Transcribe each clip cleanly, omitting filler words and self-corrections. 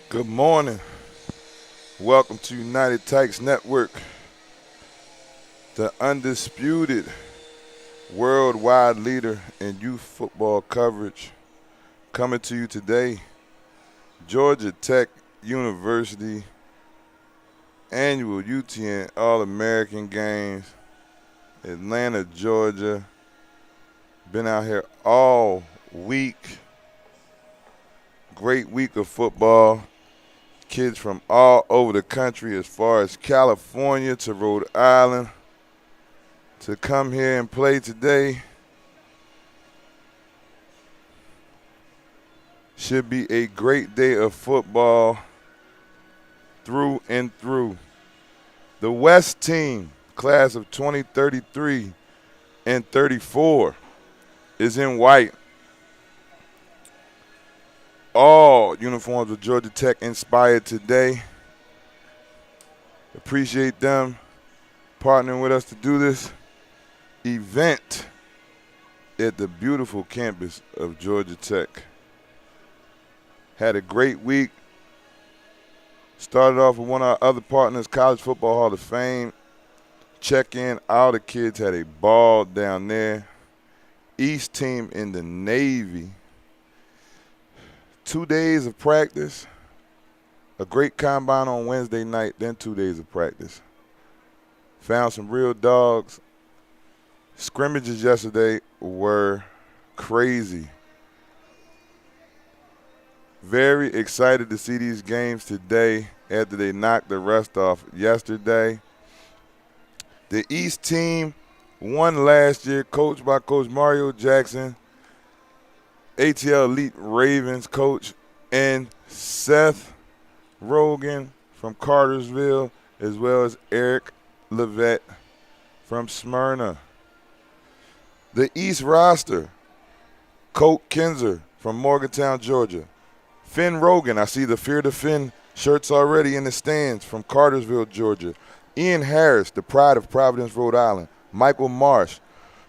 Good morning. Welcome to United Tykes Network, the undisputed worldwide leader in youth football coverage. Coming to you today, Georgia Tech University annual UTN All-American Games, Atlanta, Georgia. Been out here all week. Great week of football. Kids from all over the country, as far as California to Rhode Island, to come here and play today. Should be a great day of football through and through. The West team, class of 2033 and 34, is in white. All uniforms of Georgia Tech inspired today. Appreciate them partnering with us to do this event at the beautiful campus of Georgia Tech. Had a great week. Started off with one of our other partners, College Football Hall of Fame. Check-in. All the kids had a ball down there. East team in the Navy. 2 days of practice, a great combine on Wednesday night, then 2 days of practice. Found some real dogs. Scrimmages yesterday were crazy. Very excited to see these games today after they knocked the rust off yesterday. The East team won last year, coached by Coach Mario Jackson, ATL Elite Ravens coach, and Seth Rogan from Cartersville, as well as Eric Levette from Smyrna. The East roster, Colt Kinzer from Morgantown, Georgia. Finn Rogan, I see the Fear the Finn shirts already in the stands, from Cartersville, Georgia. Ian Harris, the pride of Providence, Rhode Island. Michael Marsh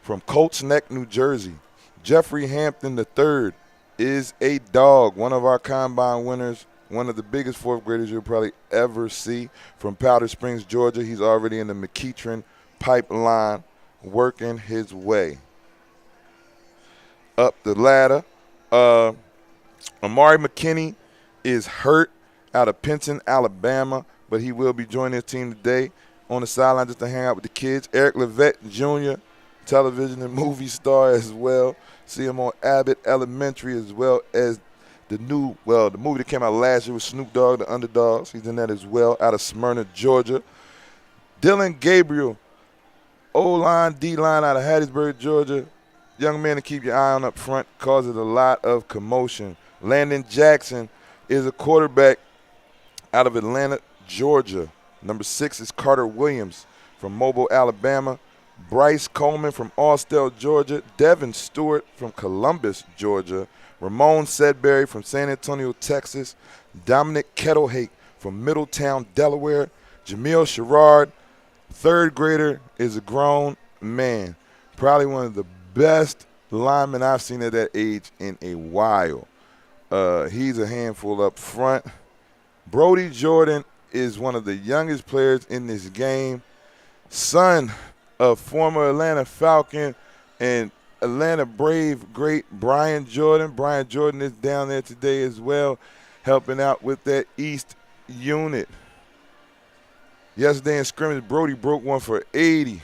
from Colts Neck, New Jersey. Jeffrey Hampton III is a dog, one of our combine winners, one of the biggest fourth graders you'll probably ever see, from Powder Springs, Georgia. He's already in the McEachern pipeline, working his way up the ladder. Amari McKinney is hurt out of Penton, Alabama, but he will be joining his team today on the sideline just to hang out with the kids. Eric Levette Jr., television and movie star as well. See him on Abbott Elementary, as well as the movie that came out last year with Snoop Dogg, The Underdogs. He's in that as well, out of Smyrna, Georgia. Dylan Gabriel, O-line, D-line out of Hattiesburg, Georgia. Young man to keep your eye on up front, causes a lot of commotion. Landon Jackson is a quarterback out of Atlanta, Georgia. Number 6 is Carter Williams from Mobile, Alabama. Bryce Coleman from Austell, Georgia. Devin Stewart from Columbus, Georgia. Ramon Sedberry from San Antonio, Texas. Dominic Kettlehake from Middletown, Delaware. Jamil Sherrard, third grader, is a grown man. Probably one of the best linemen I've seen at that age in a while. He's a handful up front. Brody Jordan is one of the youngest players in this game. Son of former Atlanta Falcon and Atlanta Brave great Brian Jordan. Brian Jordan is down there today as well, helping out with that East unit. Yesterday in scrimmage, Brody broke one for 80.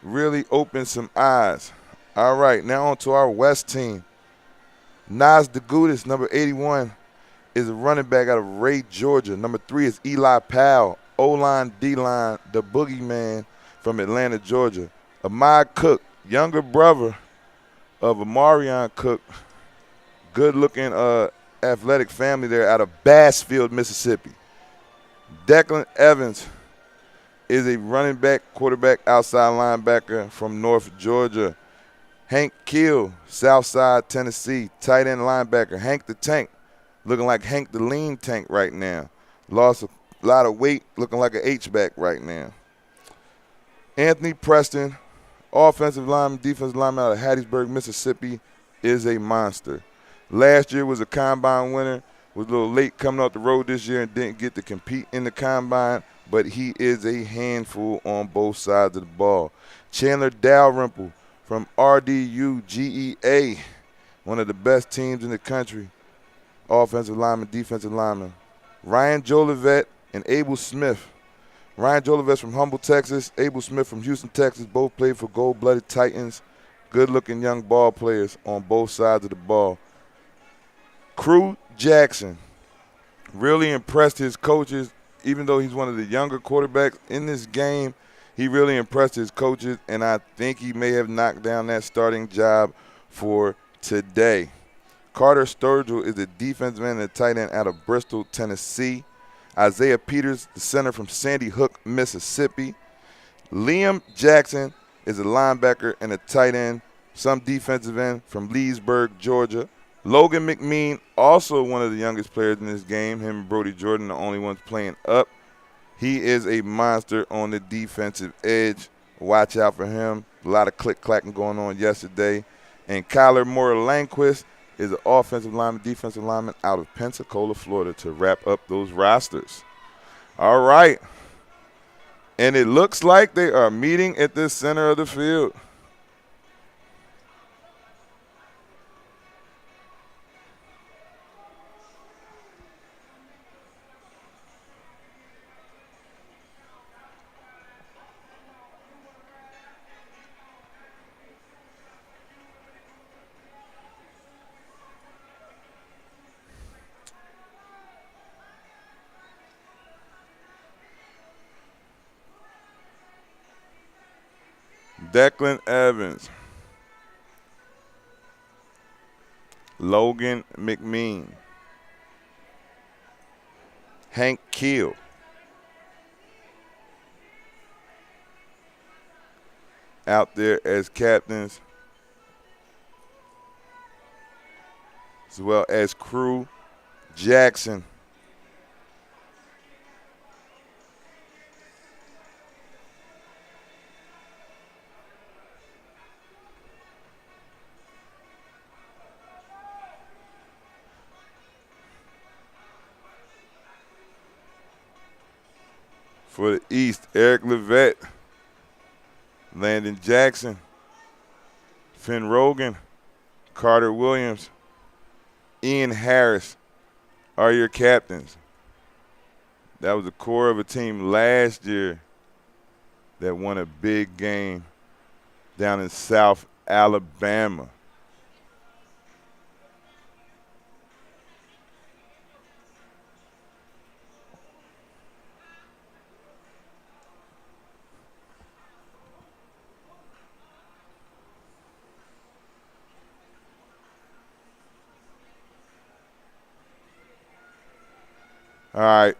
Really opened some eyes. All right, now on to our West team. Nas DeGudis, number 81, is a running back out of Ray, Georgia. Number 3 is Eli Powell, O-line, D-line, the boogeyman from Atlanta, Georgia. Ahmad Cook, younger brother of Amarion Cook, good-looking athletic family there out of Bassfield, Mississippi. Declan Evans is a running back, quarterback, outside linebacker from North Georgia. Hank Keel, Southside, Tennessee, tight end linebacker. Hank the Tank, looking like Hank the Lean Tank right now. Lost a lot of weight, looking like an H-back right now. Anthony Preston, offensive lineman, defensive lineman out of Hattiesburg, Mississippi, is a monster. Last year was a combine winner, Was a little late coming off the road this year and didn't get to compete in the combine, but he is a handful on both sides of the ball. Chandler Dalrymple from RDU GEA, one of the best teams in the country, offensive lineman, defensive lineman. Ryan Jolivet and Abel Smith. Ryan Jolivet from Humble, Texas. Abel Smith from Houston, Texas. Both played for Gold-Blooded Titans. Good-looking young ball players on both sides of the ball. Crew Jackson really impressed his coaches, even though he's one of the younger quarterbacks in this game. He really impressed his coaches, and I think he may have knocked down that starting job for today. Carter Sturgill is a defensive end and a tight end out of Bristol, Tennessee. Isaiah Peters, the center from Sandy Hook, Mississippi. Liam Jackson is a linebacker and a tight end, some defensive end from Leesburg, Georgia. Logan McMean, also one of the youngest players in this game. Him and Brody Jordan, the only ones playing up. He is a monster on the defensive edge. Watch out for him. A lot of click-clacking going on yesterday. And Kyler Moore-Langquist is an offensive lineman, defensive lineman out of Pensacola, Florida, to wrap up those rosters. All right. And it looks like they are meeting at the center of the field. Declan Evans, Logan McMean, Hank Keel, out there as captains, as well as Crew Jackson. For the East, Eric Levette, Landon Jackson, Finn Rogan, Carter Williams, Ian Harris are your captains. That was the core of a team last year that won a big game down in South Alabama. All right.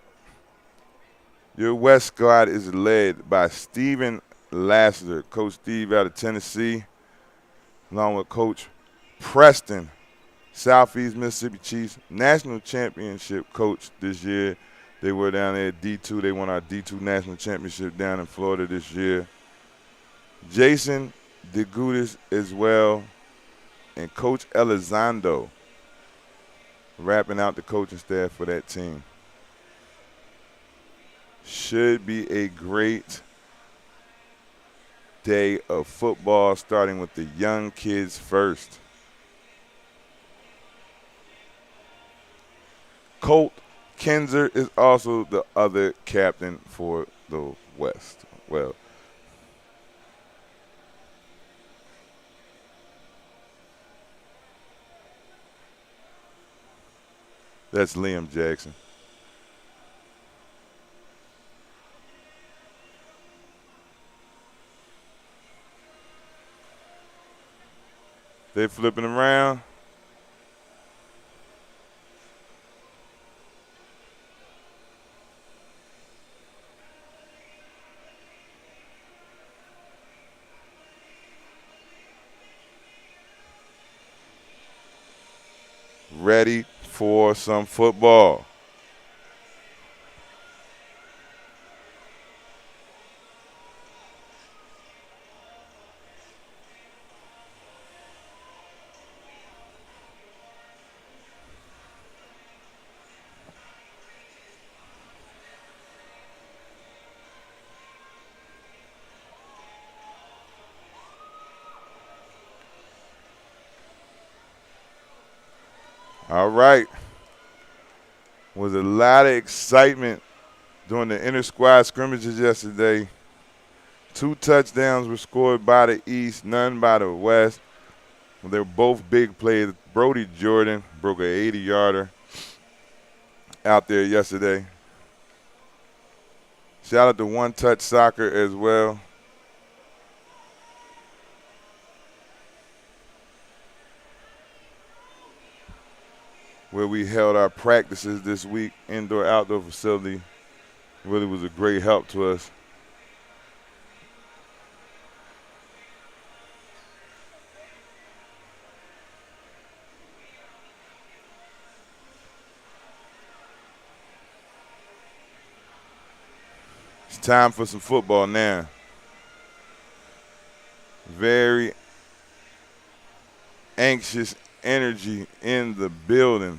Your West squad is led by Steven Lassiter, Coach Steve out of Tennessee, along with Coach Preston, Southeast Mississippi Chiefs, national championship coach this year. They were down there at D2. They won our D2 national championship down in Florida this year. Jason DeGudis as well, and Coach Elizondo wrapping out the coaching staff for that team. Should be a great day of football, starting with the young kids first. Colt Kinzer is also the other captain for the West. Well, that's Liam Jackson. They flipping around. Ready for some football. All right. Was a lot of excitement during the inter-squad scrimmages yesterday. 2 touchdowns were scored by the East, none by the West. They were both big plays. Brody Jordan broke an 80-yarder out there yesterday. Shout out to One Touch Soccer as well. Where we held our practices this week, indoor-outdoor facility. Really was a great help to us. It's time for some football now. Very anxious energy in the building.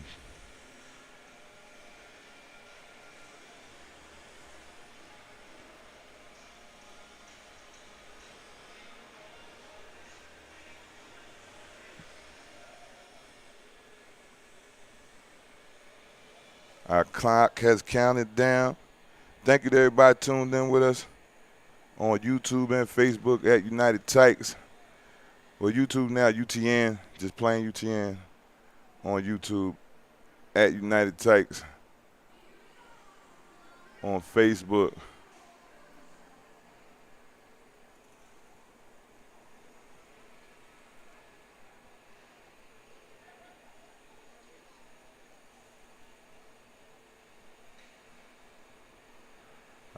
Our clock has counted down. Thank you to everybody tuned in with us on YouTube and Facebook at United Tykes. Well, YouTube now, UTN, just plain UTN on YouTube at United Tykes on Facebook.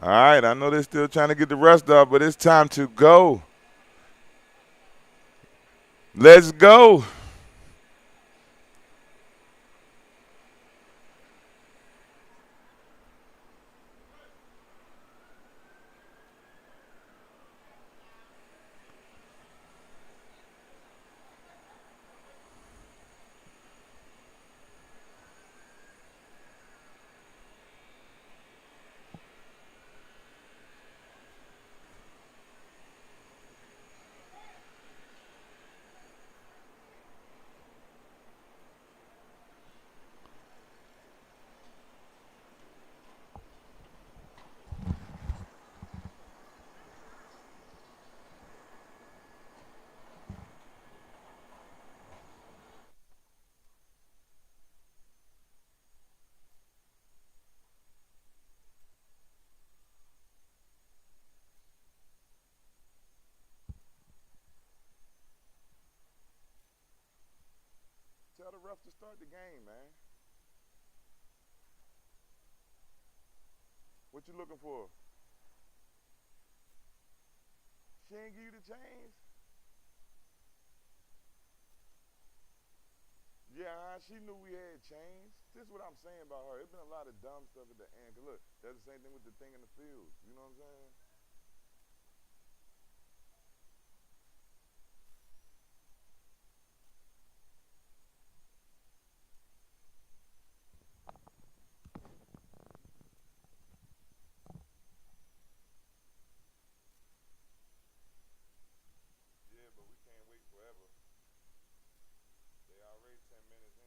All right, I know they're still trying to get the rust off, but it's time to go. Let's go. Tell the ref to start the game, man. What you looking for? She ain't give you the chains? Yeah, she knew we had chains. This is what I'm saying about her. It's been a lot of dumb stuff at the end. 'Cause look, that's the same thing with the thing in the field. You know what I'm saying? Yeah, but we can't wait forever. They already 10 minutes in.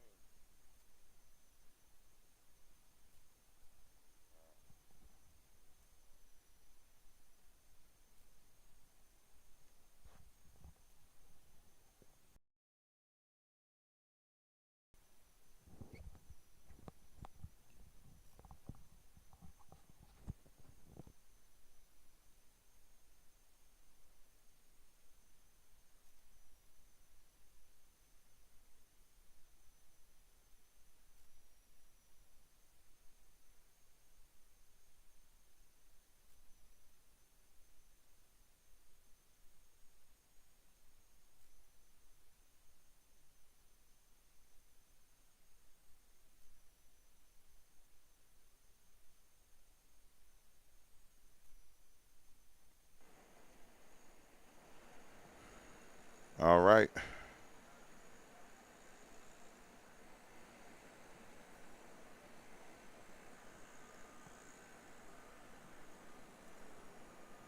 All right.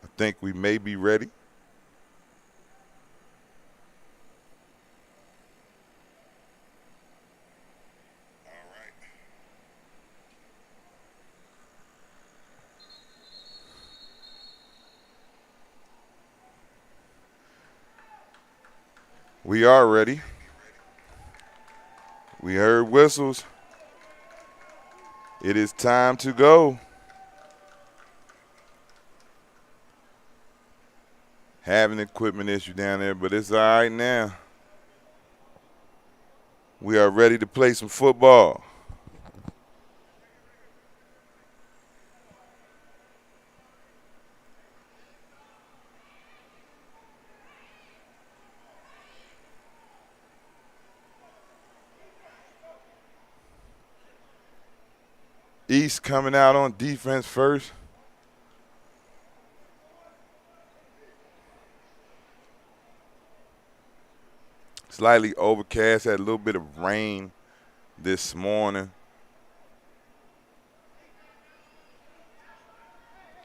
I think we may be ready. We are ready. We heard whistles. It is time to go. Having an equipment issue down there, but it's all right now. We are ready to play some football. East coming out on defense first. Slightly overcast, had a little bit of rain this morning.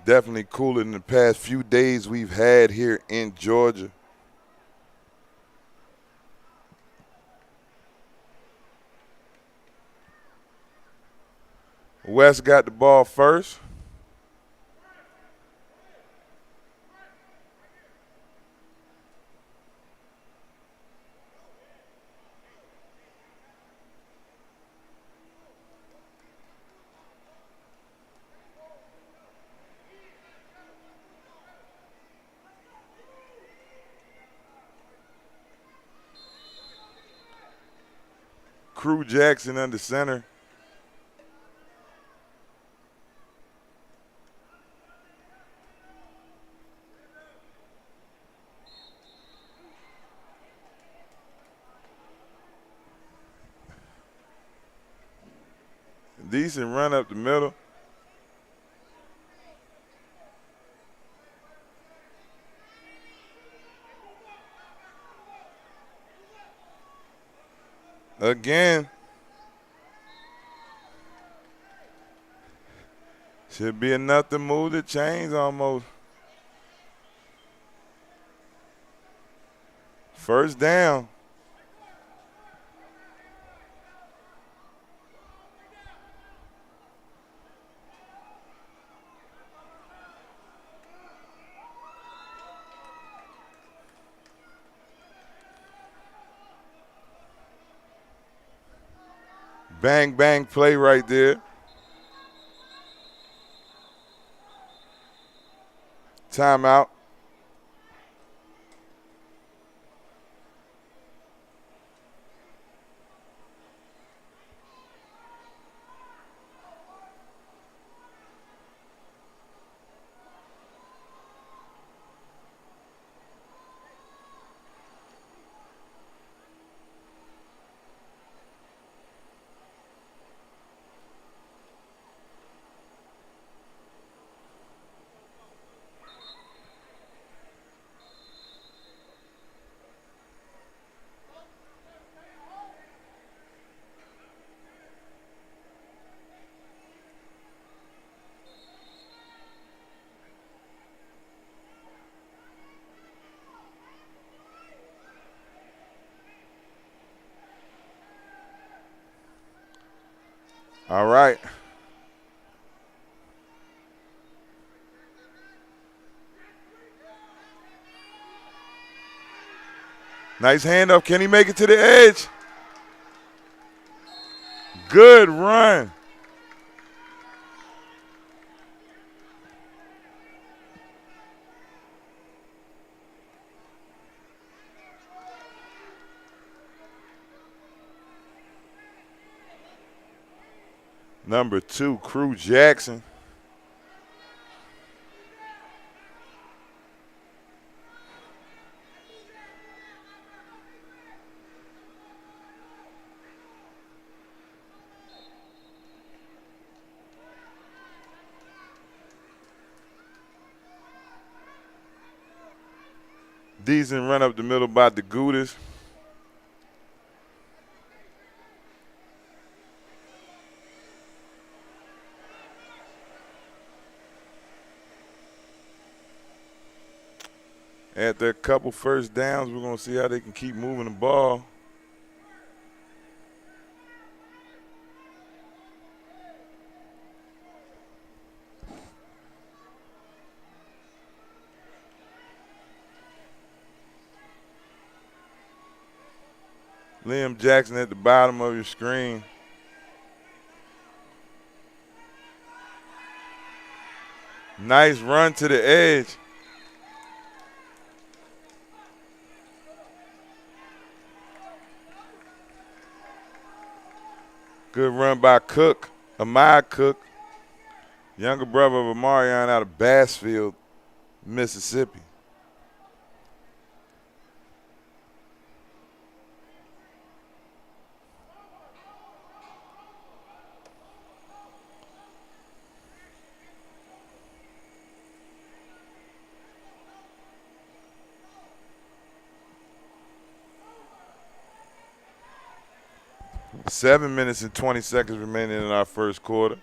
Definitely cooler than the past few days we've had here in Georgia. West got the ball first. Crew Jackson under center. Decent run up the middle. Again. Should be enough to move the chains almost. First down. Bang, bang play right there. Timeout. All right. Nice handoff. Can he make it to the edge? Good run. Number 2, Crew Jackson. Decent run up the middle by DeGudas. After a couple first downs, we're going to see how they can keep moving the ball. Liam Jackson at the bottom of your screen. Nice run to the edge. Good run by Cook, Ahmad Cook, younger brother of Amarion out of Bassfield, Mississippi. Seven minutes and 20 seconds remaining in our first quarter.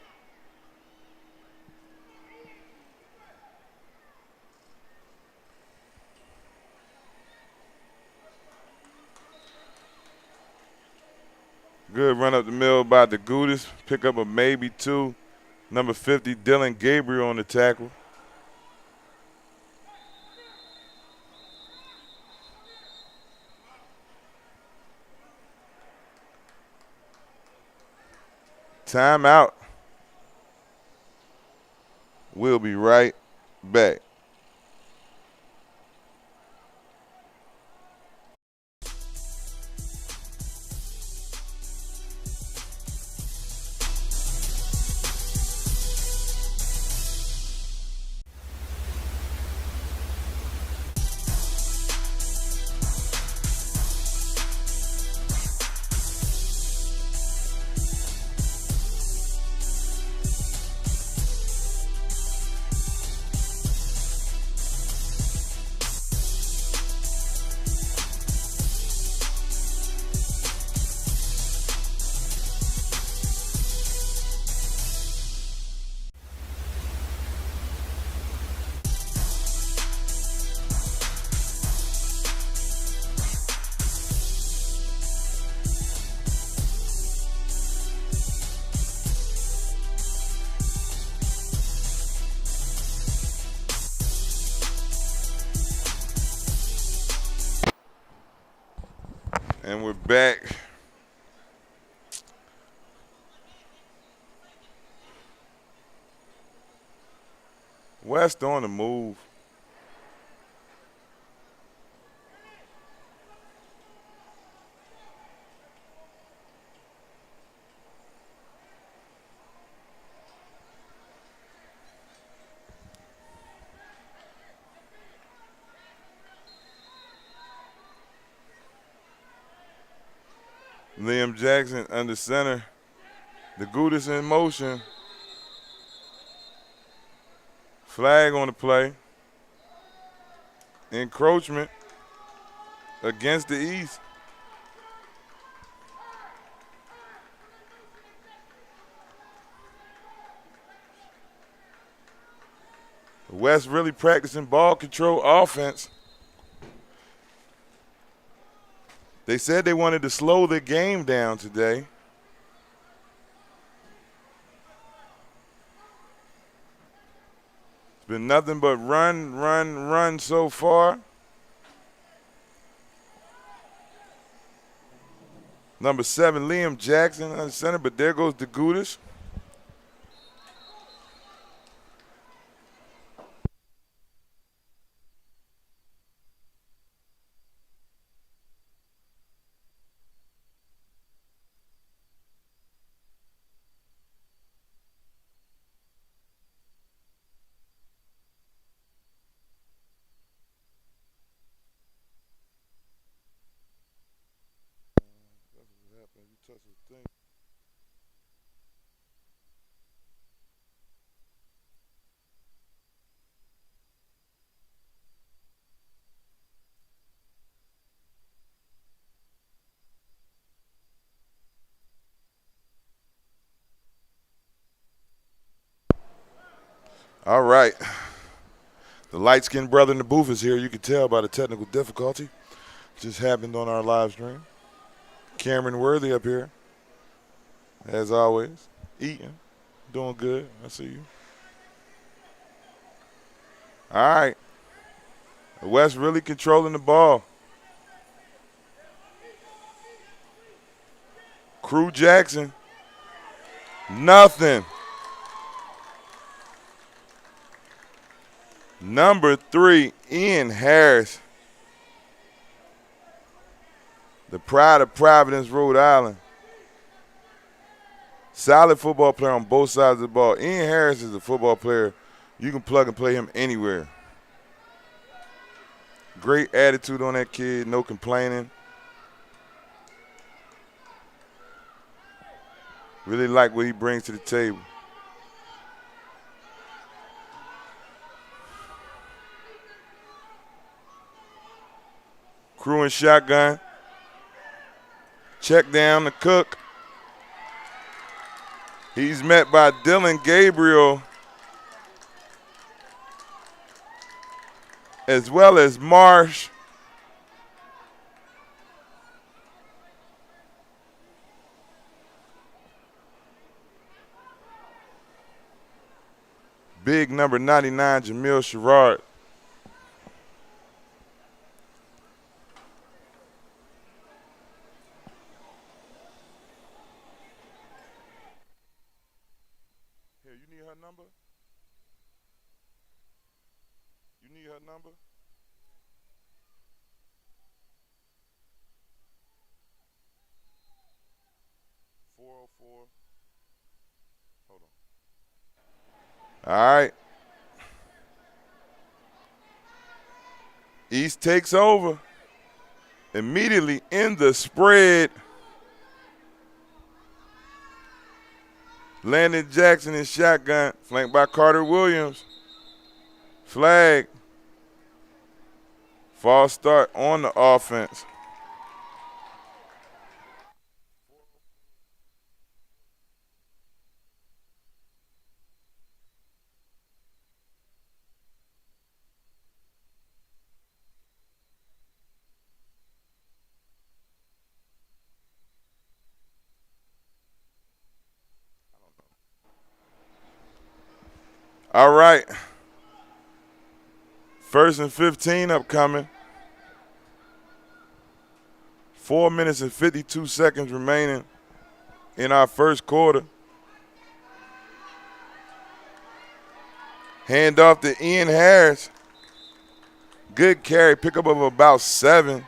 Good run up the middle by DeGutis. Pick up a maybe two. Number 50, Dylan Gabriel on the tackle. Timeout. We'll be right back. And we're back. West on the move. Liam Jackson under center. DeGutis in motion. Flag on the play. Encroachment against the East. West really practicing ball control offense. They said they wanted to slow the game down today. It's been nothing but run, run, run so far. Number 7, Liam Jackson on the center, but there goes DeGutis. All right. The light-skinned brother in the booth is here. You can tell by the technical difficulty. Just happened on our live stream. Cameron Worthy up here, as always. Eating. Doing good. I see you. All right. West really controlling the ball. Crew Jackson. Nothing. Number 3, Ian Harris. The pride of Providence, Rhode Island. Solid football player on both sides of the ball. Ian Harris is a football player. You can plug and play him anywhere. Great attitude on that kid, no complaining. Really like what he brings to the table. Crew and shotgun. Check down to Cook. He's met by Dylan Gabriel as well as Marsh. Big number 99, Jamil Sherrard. Here, you need her number? You need her number? Hold on. All right. East takes over. Immediately in the spread. Landon Jackson in shotgun, flanked by Carter Williams. Flag. False start on the offense. All right. 1st and 15 upcoming. 4 minutes and 52 seconds remaining in our first quarter. Hand off to Ian Harris. Good carry, pickup of about 7.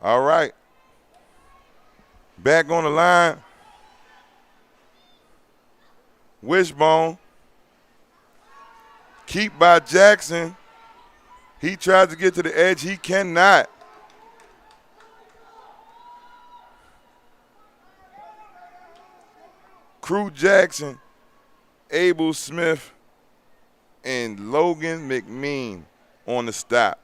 All right. Back on the line. Wishbone. Keep by Jackson. He tries to get to the edge. He cannot. Crew Jackson, Abel Smith, and Logan McMean on the stop.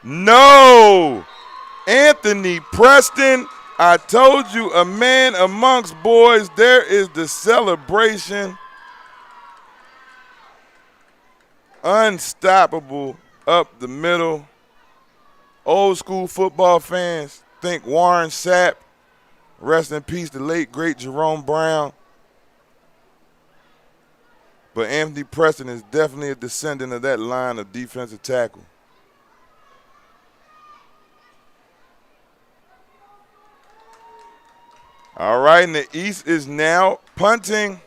No! Anthony Preston, I told you, a man amongst boys. There is the celebration. Unstoppable up the middle. Old school football fans think Warren Sapp. Rest in peace, the late, great Jerome Brown. But Anthony Preston is definitely a descendant of that line of defensive tackle. All right, and the East is now punting.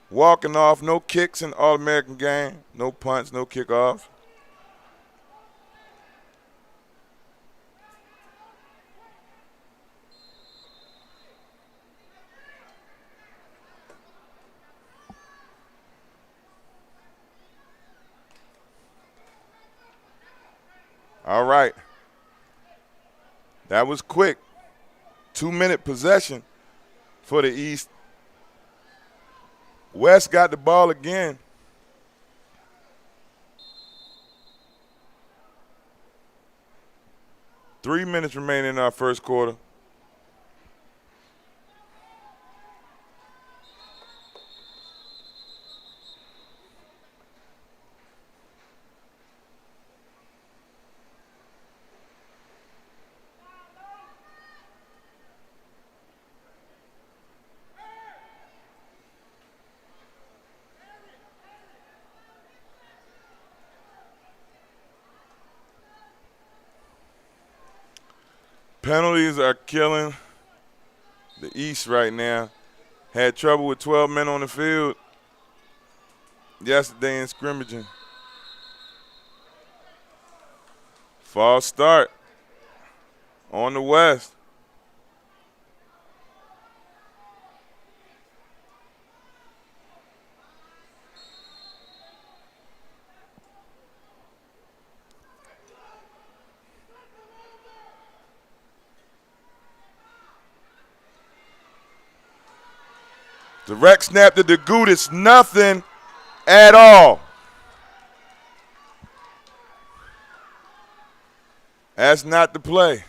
Walking off, no kicks in the All-American game. No punts, no kickoffs. All right. That was quick. 2-minute possession for the East. West got the ball again. 3 minutes remaining in our first quarter. Penalties are killing the East right now. Had trouble with 12 men on the field yesterday in scrimmaging. False start on the West. Direct snap to DeGutis, nothing at all. That's not the play.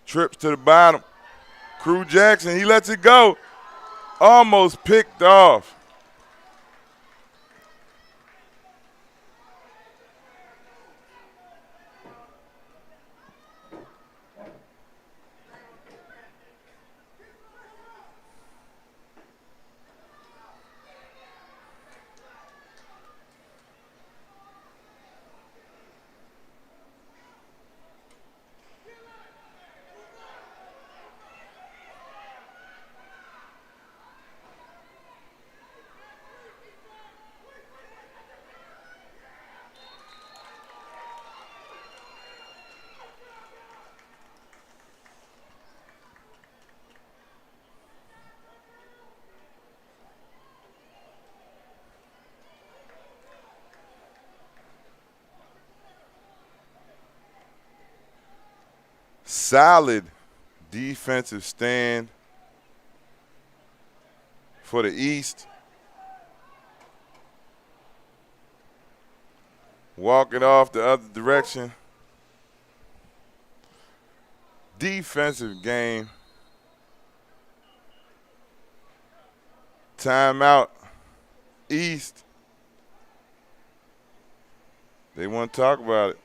Trips to the bottom. Crew Jackson, he lets it go. Almost picked off. Solid defensive stand for the East. Walk it off the other direction. Defensive game. Timeout. East. They want to talk about it.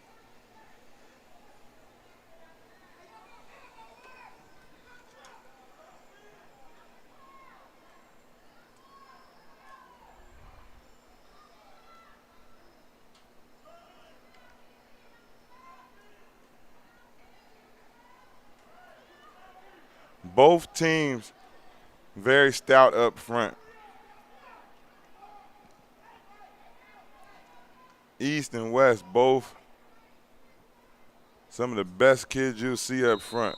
Both teams very stout up front. East and West both some of the best kids you'll see up front.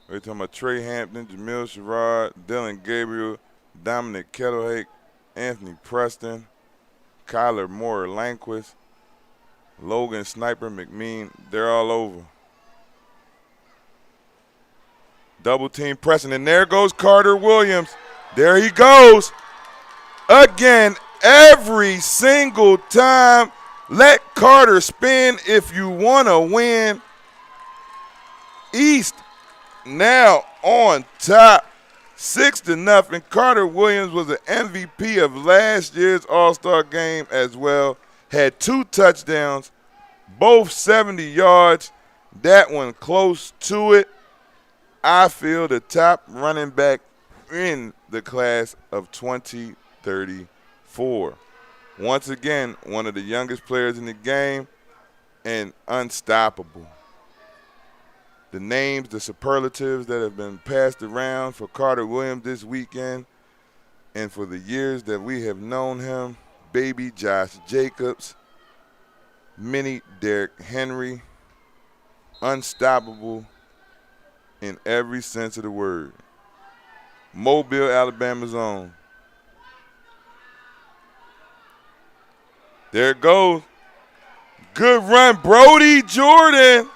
We're talking about Trey Hampton, Jamil Sherrod, Dylan Gabriel, Dominic Kettlehake, Anthony Preston, Kyler Moore Lanquist, Logan Sniper McMean. They're all over. Double team pressing, and there goes Carter Williams. There he goes. Again, every single time. Let Carter spin if you want to win. East now on top, 6-0. Carter Williams was an MVP of last year's All-Star game as well. Had 2 touchdowns, both 70 yards. That one close to it. I feel the top running back in the class of 2034. Once again, one of the youngest players in the game and unstoppable. The names, the superlatives that have been passed around for Carter Williams this weekend and for the years that we have known him, baby Josh Jacobs, mini Derrick Henry, unstoppable in every sense of the word. Mobile, Alabama's own. There it goes. Good run, Brody Jordan.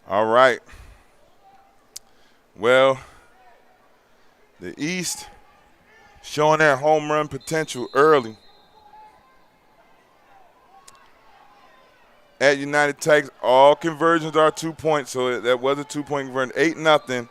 All right. Well, the East showing that home run potential early. At United Takes, all conversions are 2 points, so that was a 2-point conversion. 8-0.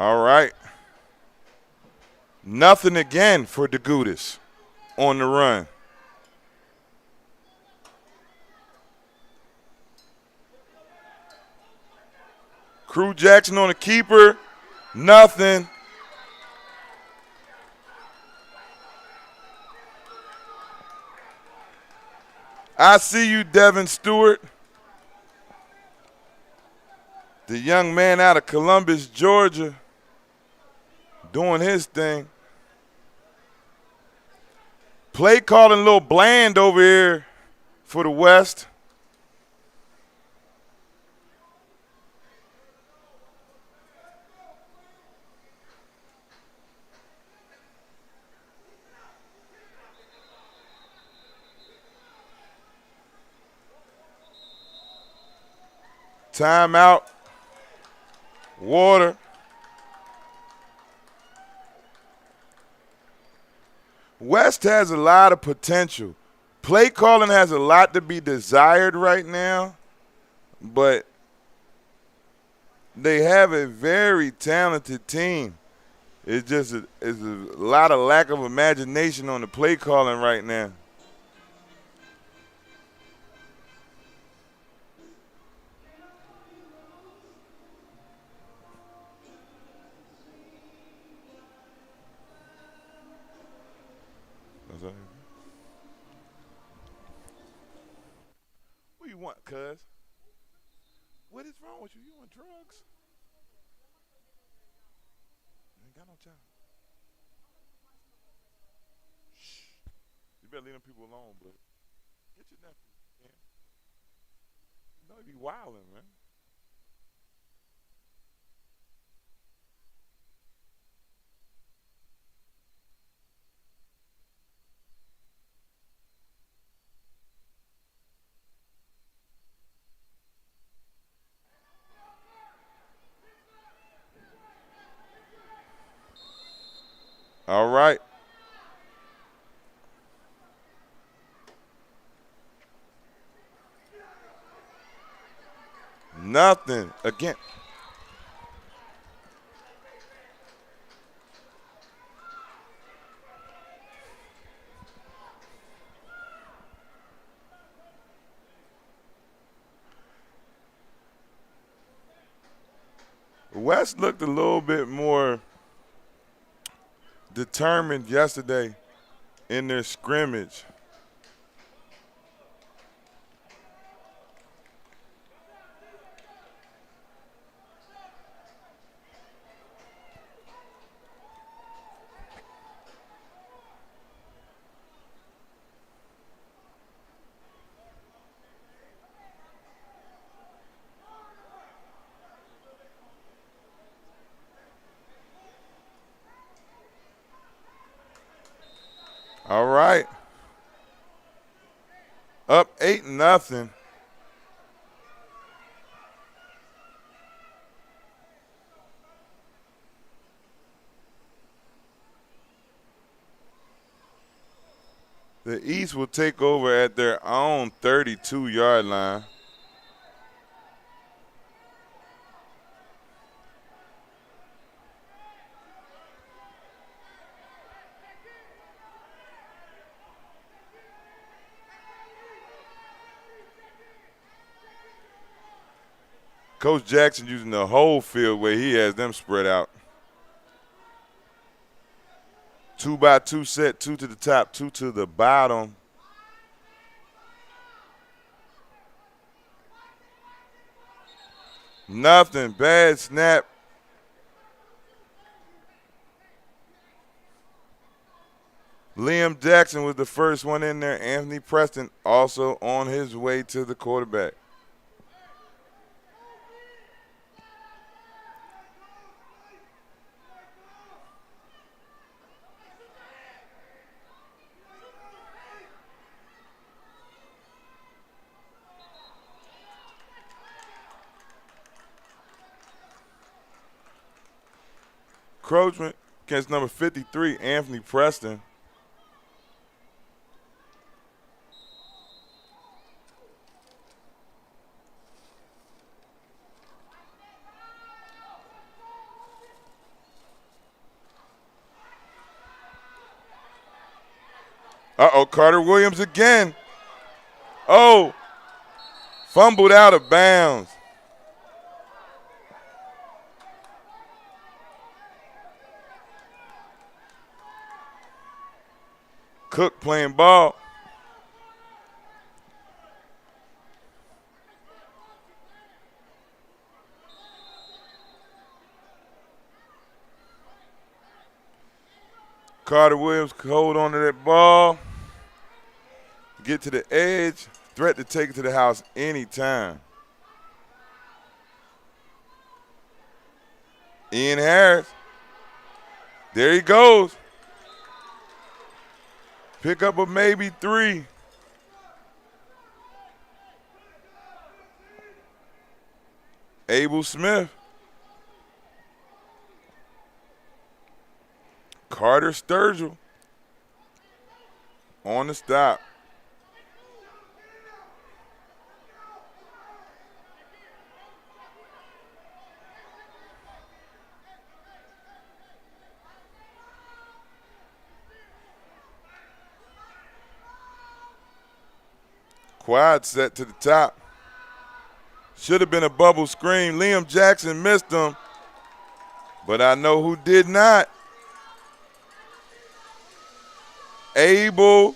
All right. Nothing again for DeGutis on the run. Crew Jackson on the keeper. Nothing. I see you, Devin Stewart. The young man out of Columbus, Georgia, doing his thing. Play calling a little bland over here for the West. Timeout. Water. West has a lot of potential. Play calling has a lot to be desired right now, but they have a very talented team. It's just it's a lot of lack of imagination on the play calling right now. What you want, cuz? What is wrong with you? You want drugs? You ain't got no job. Shh. You better leave them people alone, but get your nephew. Yeah. No, you be wildin', man. All right. Nothing. Again. West looked a little bit more determined yesterday in their scrimmage. All right. Up 8-0. The East will take over at their own 32-yard line. Coach Jackson using the whole field where he has them spread out. 2-by-2 set, 2 to the top, 2 to the bottom. Nothing, bad snap. Liam Jackson was the first one in there. Anthony Preston also on his way to the quarterback. Encroachment against number 53, Anthony Preston. Uh-oh, Carter Williams again. Oh, fumbled out of bounds. Cook playing ball. Carter Williams could hold on to that ball. Get to the edge. Threat to take it to the house anytime. Ian Harris. There he goes. Pick up a maybe 3. Abel Smith. Carter Sturgill on the stop. Quad set to the top. Should have been a bubble screen. Liam Jackson missed him, but I know who did not. Abel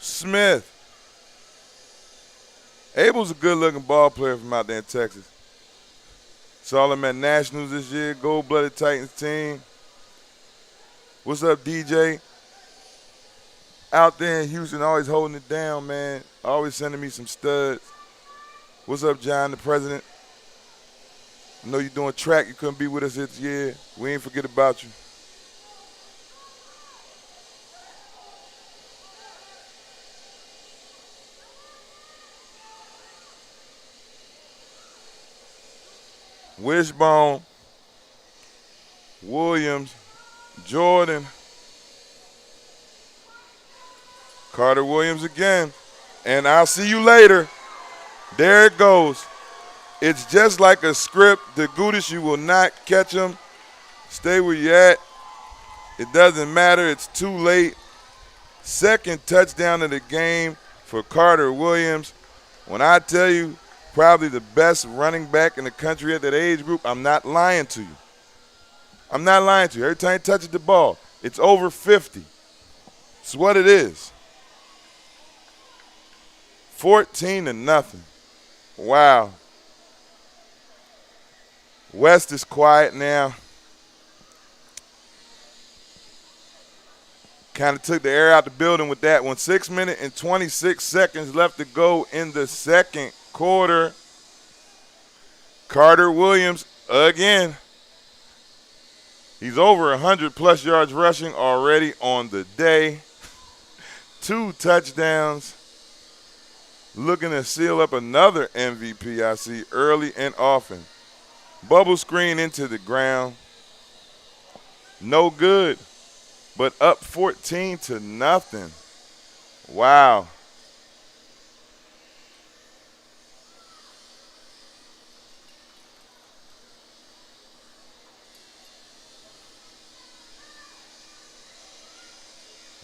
Smith. Abel's a good-looking ball player from out there in Texas. Saw him at Nationals this year, Gold-Blooded Titans team. What's up, DJ? Out there in Houston, always holding it down, man. Always sending me some studs. What's up, John, the president? I know you're doing track. You couldn't be with us this year. We ain't forget about you. Wishbone, Williams, Jordan, Carter Williams again. And I'll see you later. There it goes. It's just like a script. The Gudis, you will not catch him. Stay where you're at. It doesn't matter. It's too late. Second touchdown of the game for Carter Williams. When I tell you probably the best running back in the country at that age group. I'm not lying to you. I'm not lying to you. Every time he touches the ball, it's over 50. It's what it is. 14-0. Wow. West is quiet now. Kind of took the air out the building with that one. 6 minutes and 26 seconds left to go in the second quarter. Carter Williams again. He's over 100-plus yards rushing already on the day. 2 touchdowns. Looking to seal up another MVP I see early and often. Bubble screen into the ground. No good, but up 14-0. Wow.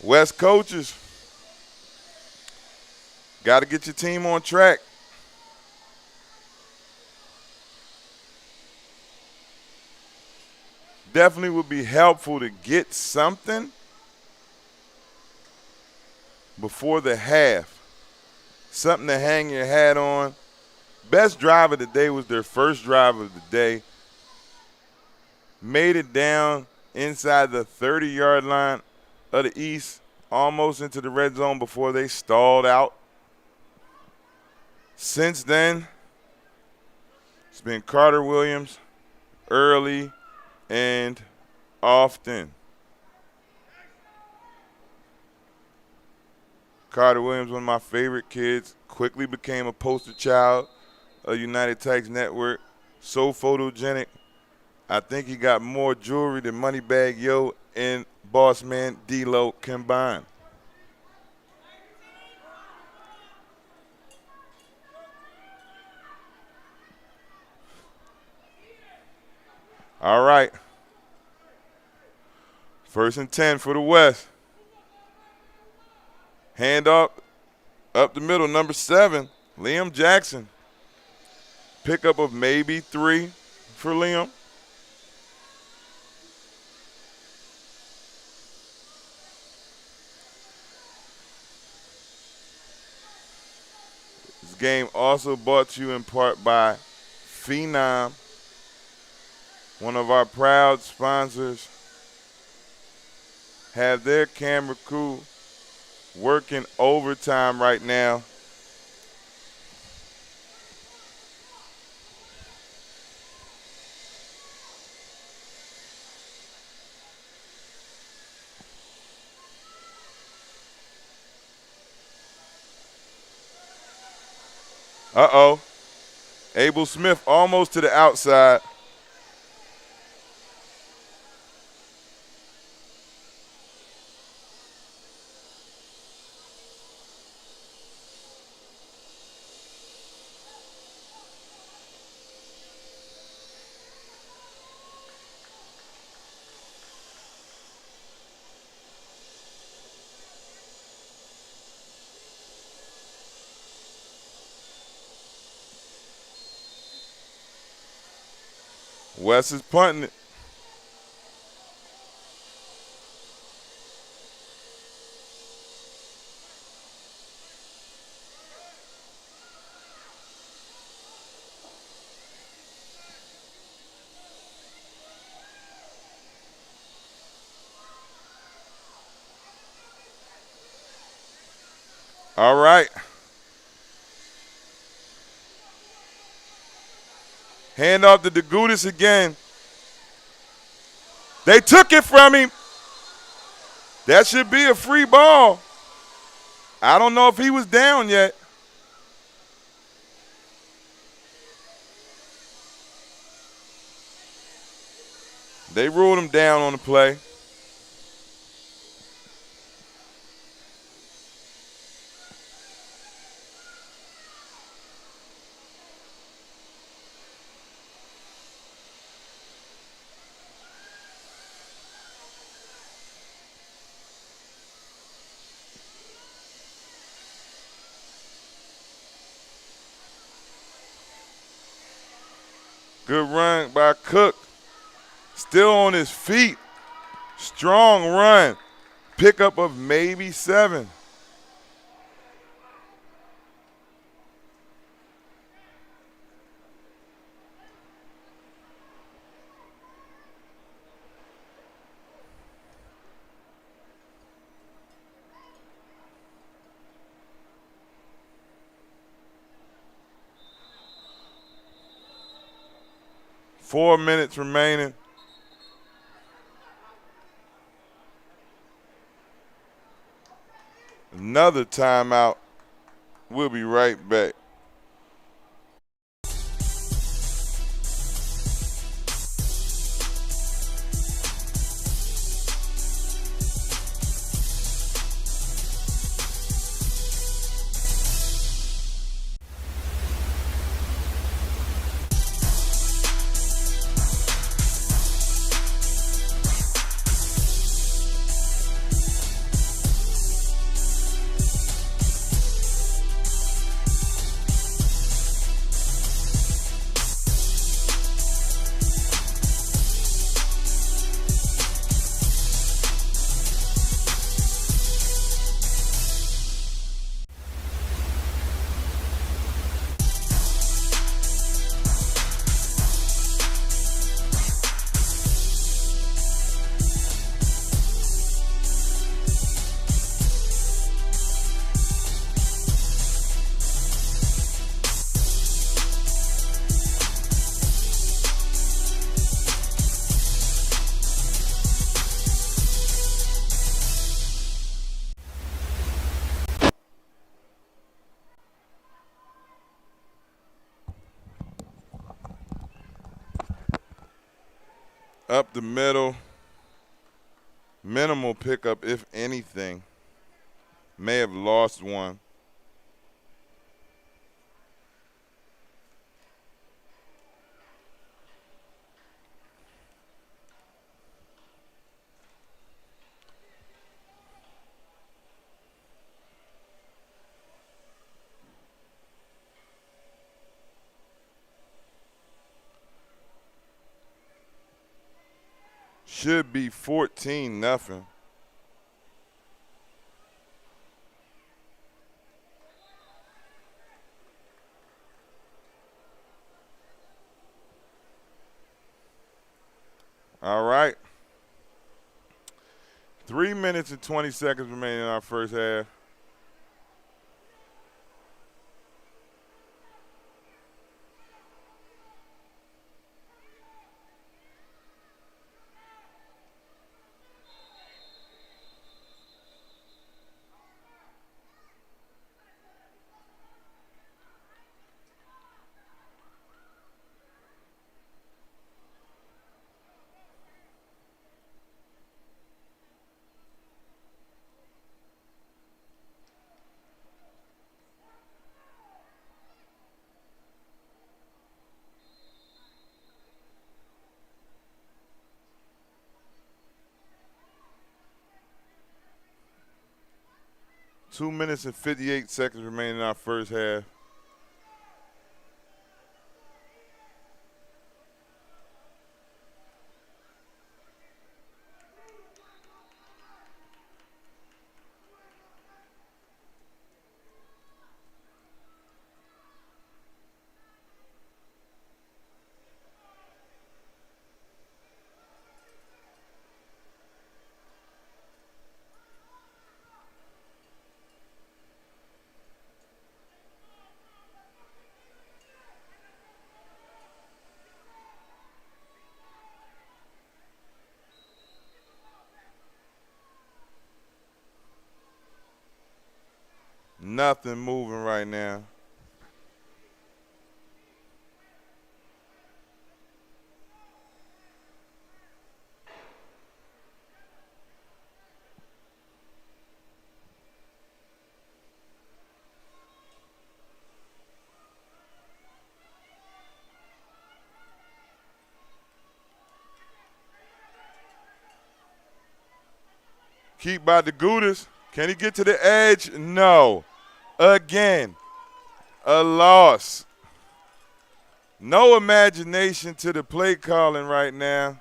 West coaches, got to get your team on track. Definitely would be helpful to get something before the half. Something to hang your hat on. Best drive of the day was their first drive of the day. Made it down inside the 30-yard line of the East, almost into the red zone before they stalled out. Since then, it's been Carter Williams early and often. Carter Williams, one of my favorite kids, quickly became a poster child of United Tax Network. So photogenic. I think he got more jewelry than Moneybag Yo and Boss Man D-Lo combined. All right. 1st and 10 for the West. Hand up the middle, number 7, Liam Jackson. Pickup of maybe 3 for Liam. This game also brought to you in part by Phenom, one of our proud sponsors. Have their camera crew working overtime right now. Uh-oh. Abel Smith almost to the outside. Wes is punting it. All right. Hand off to DeGutis again. They took it from him. That should be a free ball. I don't know if he was down yet. They ruled him down on the play. Good run by Cook. Still on his feet. Strong run. Pickup of maybe 7. Four minutes remaining. Another timeout. We'll be right back. Up the middle. Minimal pickup, if anything. May have lost one. Should be 14-0. All right. 3 minutes and 20 seconds remaining in our first half. Two minutes and 58 seconds remaining in our first half. Nothing moving right now. Keep by the Goudas. Can he get to the edge? No. Again, a loss. No imagination to the play calling right now.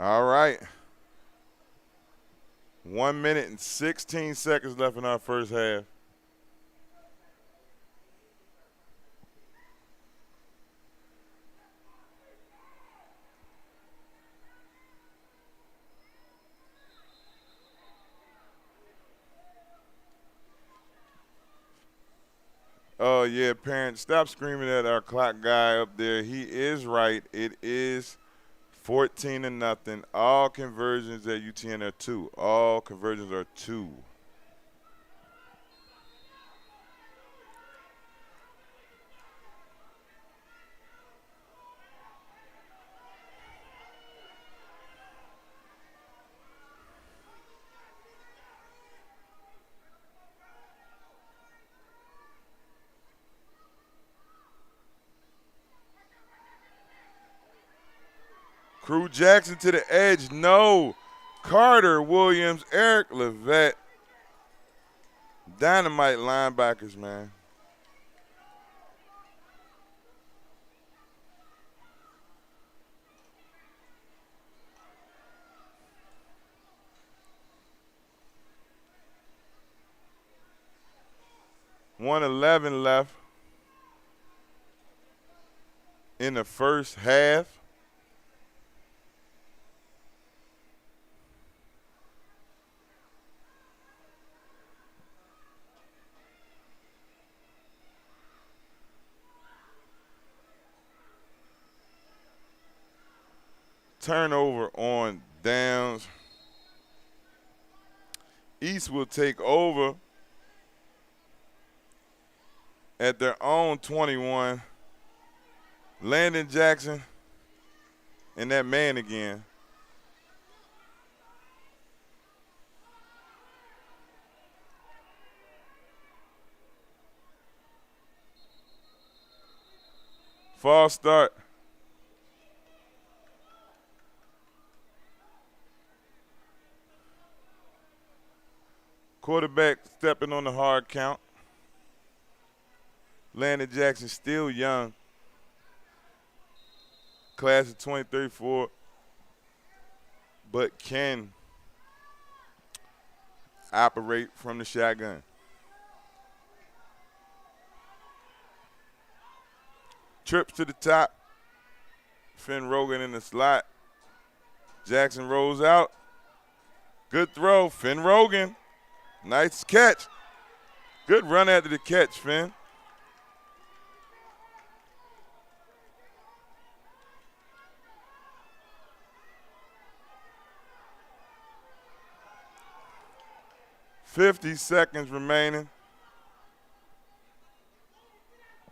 All right. 1 minute and 16 seconds left in our first half. Oh, yeah, parents, stop screaming at our clock guy up there. He is right. It is 14-0. All conversions at UTN are 2. All conversions are 2. Crew Jackson to the edge. No. Carter Williams, Eric Levette. Dynamite linebackers, man. .111 left in the first half. Turnover on downs. East will take over at their own 21. Landon Jackson and that man again. False start. Quarterback stepping on the hard count. Landon Jackson still young. Class of 2034, but can operate from the shotgun. Trips to the top. Finn Rogan in the slot. Jackson rolls out. Good throw, Finn Rogan. Nice catch. Good run after the catch, Finn. .50 seconds remaining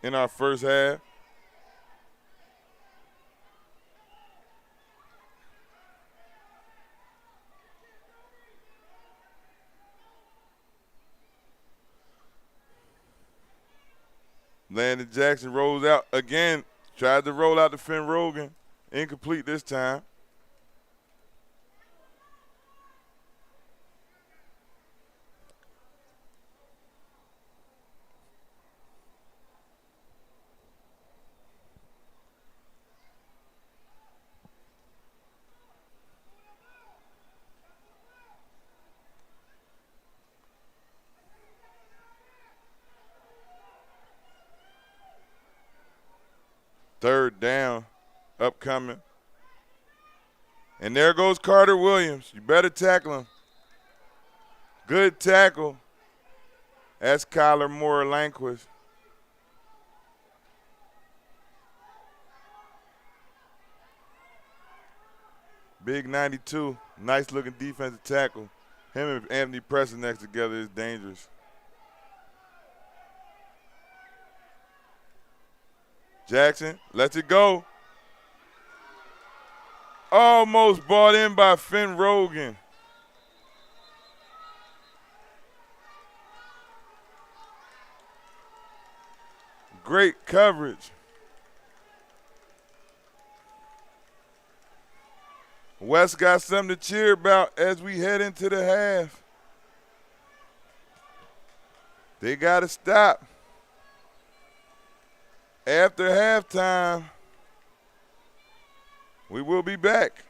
in our first half. Landon Jackson rolls out again. Tried to roll out to Finn Rogan. Incomplete this time. Third down, upcoming. And there goes Carter Williams. You better tackle him. Good tackle. That's Kyler Moore Lanquist. Big 92. Nice looking defensive tackle. Him and Anthony Preston next together is dangerous. Jackson lets it go. Almost brought in by Finn Rogan. Great coverage. West got something to cheer about as we head into the half. They got to stop. After halftime, we will be back.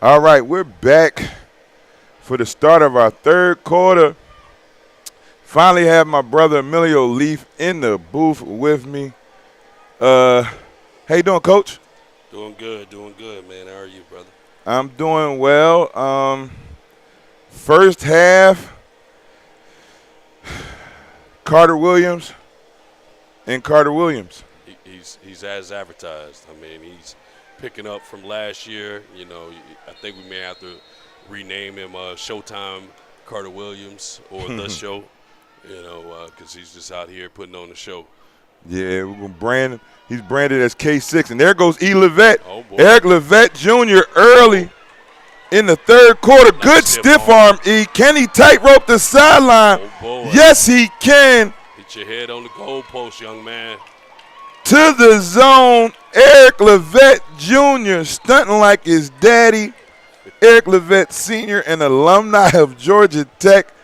All right, we're back for the start of our third quarter. Finally have my brother Emilio Leaf in the booth with me. How you doing, Coach? Doing good, man. How are you, brother? I'm doing well. First half, Carter Williams and Carter Williams. He's as advertised. I mean, he's picking up from last year. You know, I think we may have to rename him Showtime Carter Williams or The Show, you know, because he's just out here putting on the show. Yeah, we're going to brand him. He's branded as K6. And there goes E. Levet. Oh, boy. Eric Levet Jr. early in the third quarter. Nice Good stiff arm, E. Can he tightrope the sideline? Oh, boy. Yes, he can. Hit your head on the goalpost, young man. To the zone, Eric Levet Jr. stunting like his daddy. Eric Levet Sr., an alumni of Georgia Tech.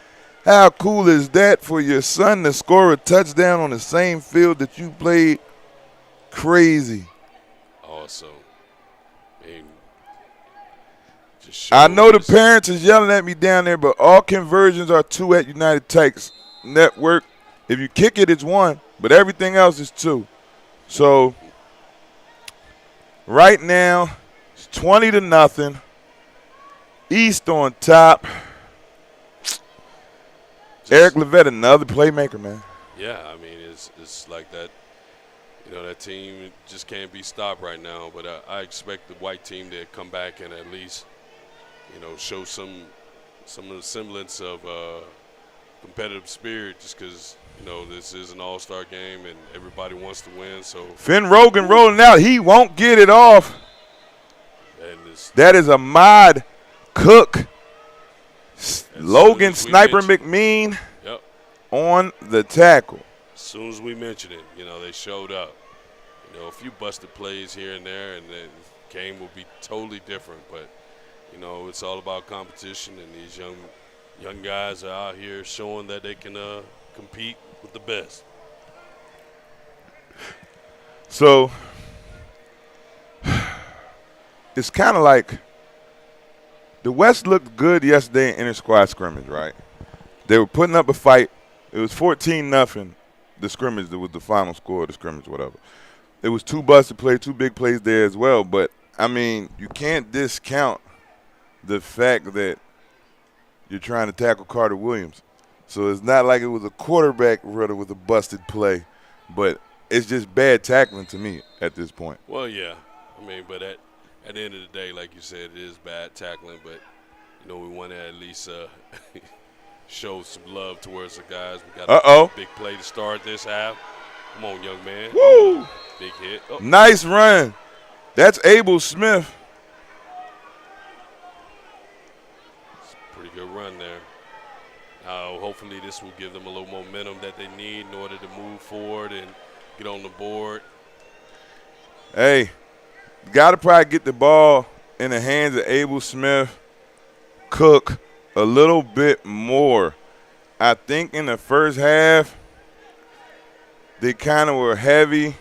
How cool is that for your son to score a touchdown on the same field that you played? Crazy. Awesome. I know the parents is yelling at me down there, but all conversions are 2 at United Tech's network. If you kick it, it's 1, but everything else is 2. So right now, it's 20-0. East on top. Eric Levet, another playmaker, man. Yeah, I mean, it's like that. You know, that team just can't be stopped right now. But I expect the white team to come back and at least, you know, show some of the semblance of competitive spirit, just because, you know, this is an all-star game and everybody wants to win. So Finn Rogan rolling out. He won't get it off. That is Ahmad Cook. Logan Sniper McMean on the tackle. As soon as we mentioned it, you know, they showed up. You know, a few busted plays here and there, and the game will be totally different. But, you know, it's all about competition, and these young guys are out here showing that they can compete with the best. So it's kind of like the West looked good yesterday in inter-squad scrimmage, right? They were putting up a fight. It was 14-0, the scrimmage. That was the final score of the scrimmage, whatever. It was 2 busted plays, 2 big plays there as well. But, I mean, you can't discount the fact that you're trying to tackle Carter Williams. So it's not like it was a quarterback runner with a busted play. But it's just bad tackling to me at this point. Well, yeah. I mean, but at the end of the day, like you said, it is bad tackling. But, you know, we want to at least show some love towards the guys. We got a big play to start this half. Come on, young man. Woo! Big hit. Oh. Nice run. That's Abel Smith. It's a pretty good run there. Hopefully this will give them a little momentum that they need in order to move forward and get on the board. Hey, got to probably get the ball in the hands of Abel Smith, Cook, a little bit more. I think in the first half, they kind of were heavy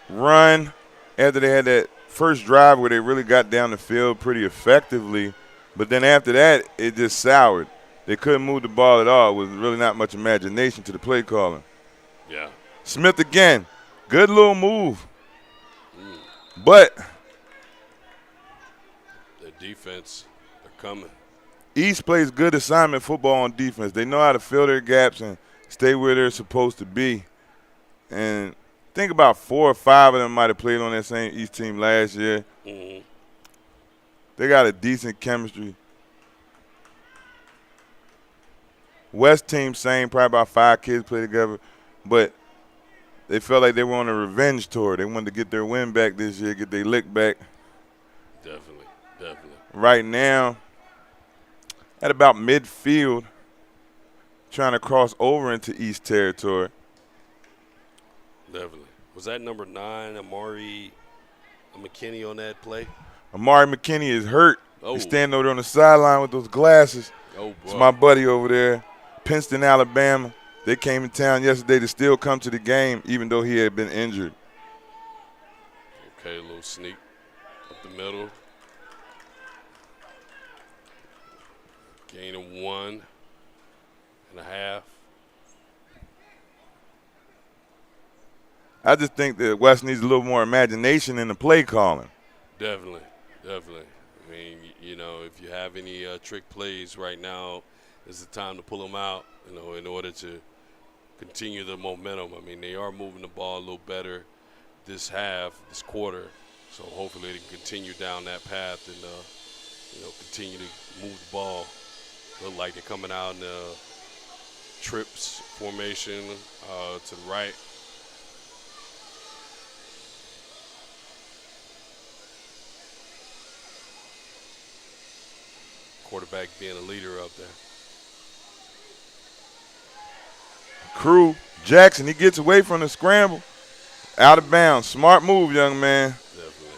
run after they had that first drive where they really got down the field pretty effectively. But then after that, it just soured. They couldn't move the ball at all. It was really not much imagination to the play calling. Yeah. Smith again. Good little move. But the defense are coming. East plays good assignment football on defense. They know how to fill their gaps and stay where they're supposed to be. And think about 4 or 5 of them might have played on that same East team last year. Mm-hmm. They got a decent chemistry. West team, same, probably about 5 kids play together. But they felt like they were on a revenge tour. They wanted to get their win back this year, get their lick back. Definitely. Right now, at about midfield, trying to cross over into East territory. Definitely. Was that number 9, Amari McKinney, on that play? Amari McKinney is hurt. Oh. He's standing over there on the sideline with those glasses. Oh, boy. It's my buddy over there, Princeton, Alabama. They came in town yesterday to still come to the game, even though he had been injured. Okay, a little sneak up the middle. Gain of 1.5. I just think that West needs a little more imagination in the play calling. Definitely. I mean, if you have any trick plays right now, is the time to pull them out, in order to continue the momentum. I mean, they are moving the ball a little better this quarter, so hopefully they can continue down that path and, continue to move the ball. Look like they're coming out in the trips formation to the right. Quarterback being a leader up there. Crew, Jackson, he gets away from the scramble. Out of bounds. Smart move, young man. Definitely.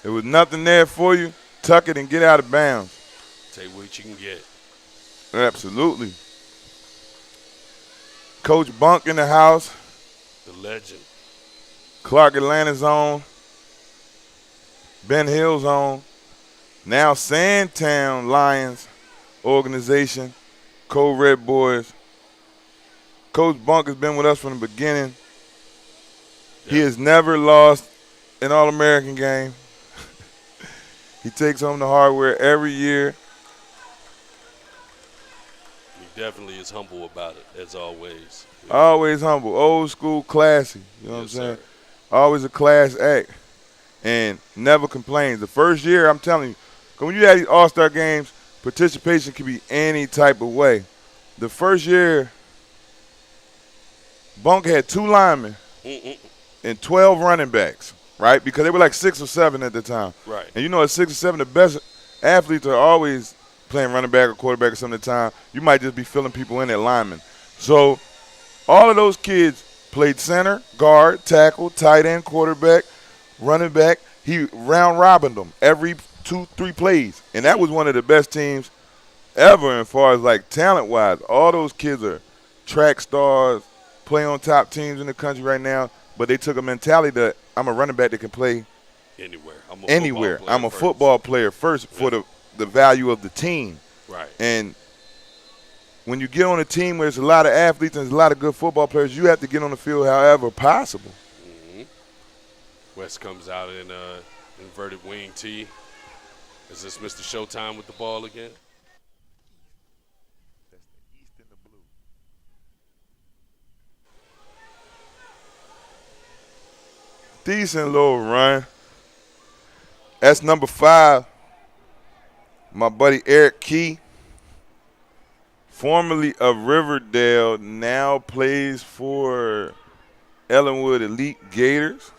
There was nothing there for you. Tuck it and get out of bounds. Take what you can get. Absolutely. Coach Bunk in the house. The legend. Clark Atlanta's on. Ben Hill's on. Now Sandtown Lions organization, Code Red Boys. Coach Bunk has been with us from the beginning. Yep. He has never lost an All-American game. He takes home the hardware every year. He definitely is humble about it, as always. Always humble, old school, classy. You know what I'm saying? Sir. Always a class act. And never complains. The first year, I'm telling you, when you have these all-star games, participation can be any type of way. The first year, Bunk had 2 linemen and 12 running backs, right? Because they were like 6 or 7 at the time. Right. And at 6 or 7, the best athletes are always playing running back or quarterback or something at the time. You might just be filling people in at linemen. So all of those kids played center, guard, tackle, tight end, quarterback, running back. He round-robined them every 2-3 plays. And that was one of the best teams ever as far as, like, talent-wise. All those kids are track stars, play on top teams in the country right now, but they took a mentality that I'm a running back that can play anywhere. I'm a football player first for the value of the team. Right. And when you get on a team where there's a lot of athletes and there's a lot of good football players, you have to get on the field however possible. Mm-hmm. West comes out in inverted wing tee. Is this Mr. Showtime with the ball again? That's the East and the blue. Decent little run. That's number 5. My buddy Eric Key, formerly of Riverdale, now plays for Ellenwood Elite Gators.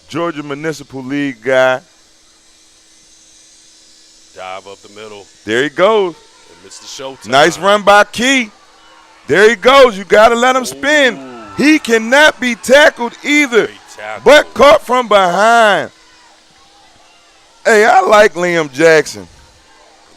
Georgia Municipal League guy. Dive up the middle. There he goes. And Mr. Showtime. Nice run by Key. There he goes. You got to let him spin. Ooh. He cannot be tackled either, tackle. but caught from behind. Hey, I like Liam Jackson.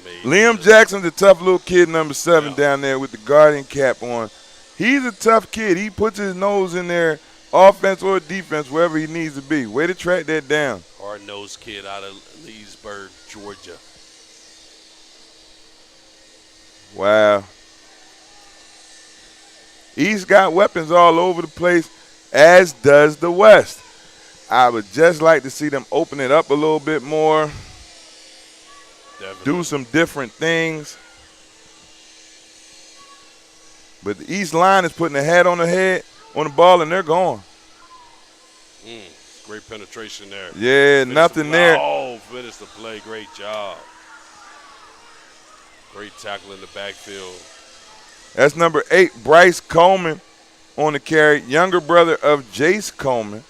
Amazing. Liam Jackson's a tough little kid, number 7 down there with the Guardian cap on. He's a tough kid. He puts his nose in there, offense or defense, wherever he needs to be. Way to track that down. Hard-nosed kid out of Leesburg, Georgia. Wow. East got weapons all over the place, as does the West. I would just like to see them open it up a little bit more. Definitely. Do some different things. But the East line is putting a hat on the ball, and they're gone. Great penetration there. Yeah, nothing there. Oh, finished the play. Great job. Great tackle in the backfield. That's number 8, Bryce Coleman on the carry, younger brother of Jace Coleman.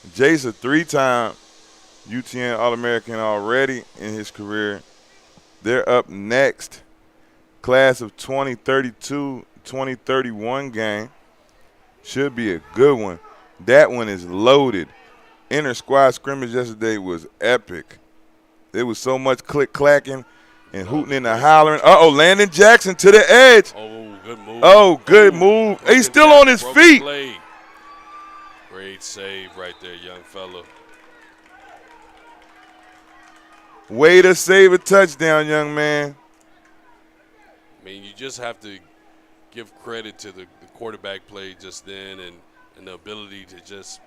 Jace, a 3-time UTN All-American already in his career. They're up next. Class of 2032, 2031 game. Should be a good one. That one is loaded. Inter-squad scrimmage yesterday was epic. There was so much click-clacking and hooting and hollering. Landon Jackson to the edge. Good move. Good move. He's still on his feet. Great save right there, young fella. Way to save a touchdown, young man. I mean, you just have to give credit to the quarterback play just then and the ability to just,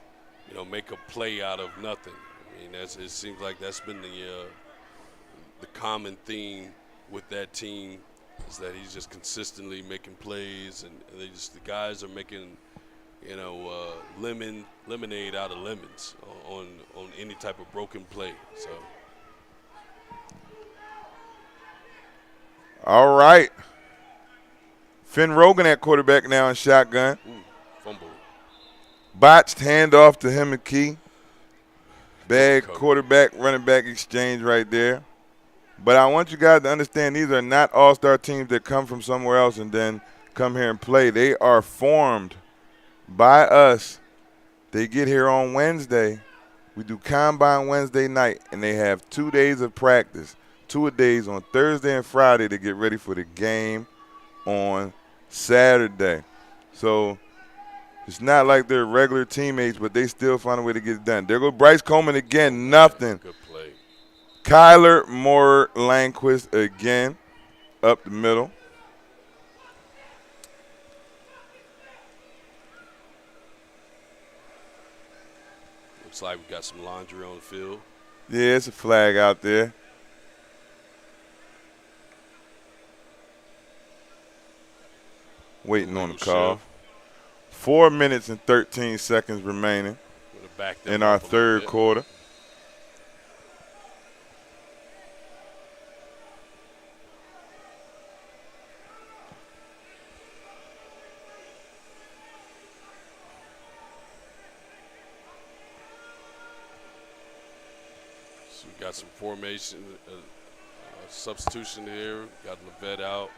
make a play out of nothing. I mean, it seems like that's been the common theme with that team is that he's just consistently making plays, and the guys are making, lemonade out of lemons on any type of broken play. So. All right. Finn Rogan at quarterback now in shotgun. Ooh, fumble. Botched handoff to him and Key. Bad quarterback, running back exchange right there. But I want you guys to understand these are not all-star teams that come from somewhere else and then come here and play. They are formed by us. They get here on Wednesday. We do Combine Wednesday night, and they have 2 days of practice, 2 days on Thursday and Friday to get ready for the game on Saturday. So it's not like they're regular teammates, but they still find a way to get it done. There goes Bryce Coleman again, nothing. Good play. Kyler Moore Langquist again, up the middle. Looks like we got some laundry on the field. Yeah, it's a flag out there. Waiting on the call. 4 minutes and 13 seconds remaining in our third quarter. So we got some formation, substitution here. Got Levette out.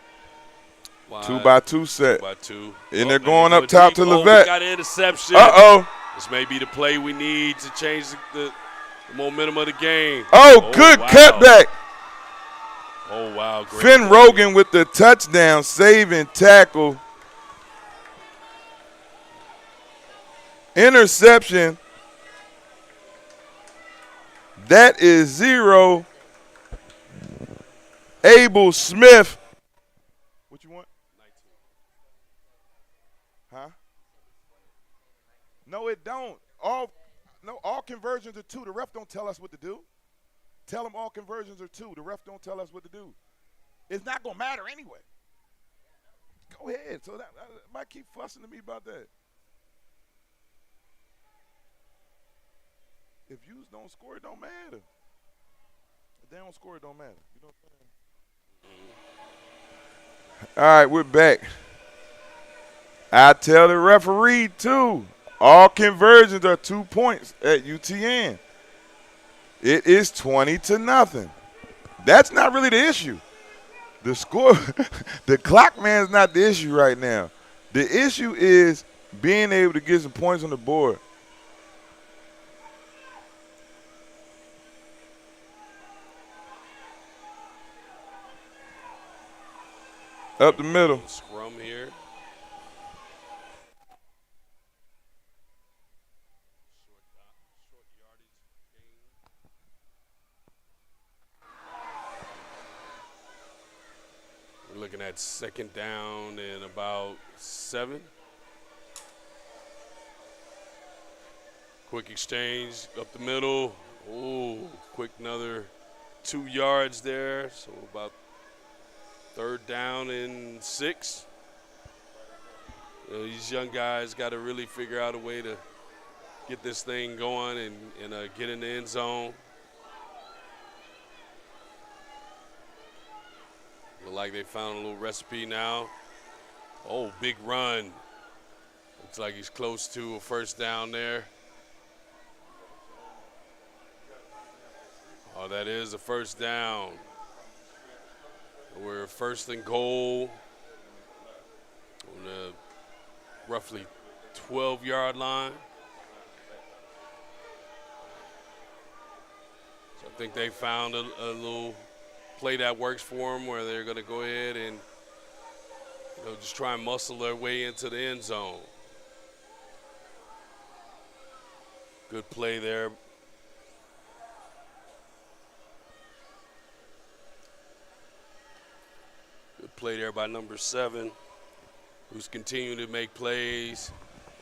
Wide. 2-by-2 set. 2-by-2. And they're going up top to Levette. We got an interception. Uh-oh. This may be the play we need to change the momentum of the game. Oh, good cutback. Oh, wow. Great Finn Rogan with the touchdown, saving tackle. Interception. That is 0. Abel Smith. What you want? 19. Huh? No, it don't. All conversions are 2. The ref don't tell us what to do. Tell them all conversions are 2. The ref don't tell us what to do. It's not going to matter anyway. Go ahead. So that might keep fussing to me about that. If you don't score, it don't matter. If they don't score, it don't matter. You know what I'm saying? All right, we're back. I tell the referee, too, all conversions are 2 points at UTN. It is 20-0. That's not really the issue. The score, the clock man's not the issue right now. The issue is being able to get some points on the board. Up the middle. Scrum here. We're looking at second down and about 7. Quick exchange up the middle. Oh, quick another 2 yards there. So about 3rd down and 6. These young guys got to really figure out a way to get this thing going and get in the end zone. Look like they found a little recipe now. Oh, big run. Looks like he's close to a first down there. Oh, that is a first down. We're 1st and goal on the roughly 12-yard line. So I think they found a little play that works for them where they're going to go ahead and just try and muscle their way into the end zone. Good play there. play there by number 7, who's continuing to make plays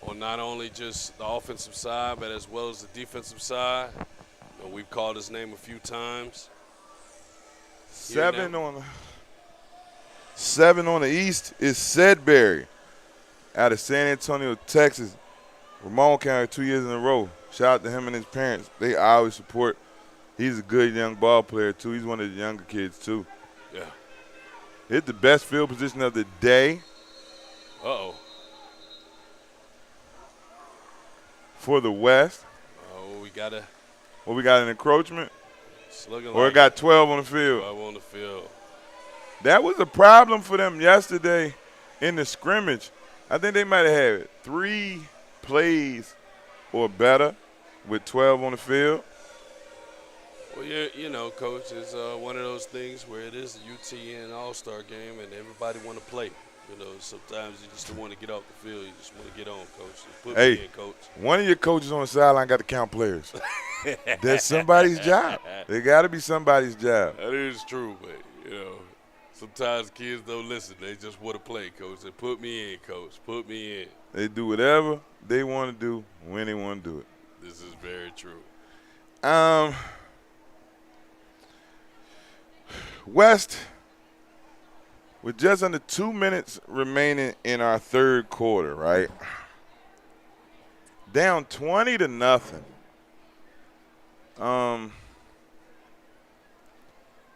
on not only just the offensive side, but as well as the defensive side. We've called his name a few times. 7 on the East is Sedberry out of San Antonio, Texas. Ramon County 2 years in a row. Shout out to him and his parents. They always support. He's a good young ball player, too. He's one of the younger kids, too. Yeah. It's the best field position of the day. Uh-oh. For the West. Oh, we got to. Well, we got an encroachment? Or like it got 12 on the field? 12 on the field. That was a problem for them yesterday in the scrimmage. I think they might have had 3 plays or better with 12 on the field. Well, you know, Coach, it's one of those things where it is the UTN All-Star game and everybody want to play. You know, sometimes you just don't want to get off the field. You just want to get on, Coach. Just put me in, Coach. One of your coaches on the sideline got to count players. That's somebody's job. It got to be somebody's job. That is true, but, you know, sometimes kids don't listen. They just want to play, Coach. They put me in, Coach. Put me in. They do whatever they want to do when they want to do it. This is very true. West, with just under 2 minutes remaining in our third quarter, right? Down 20-0.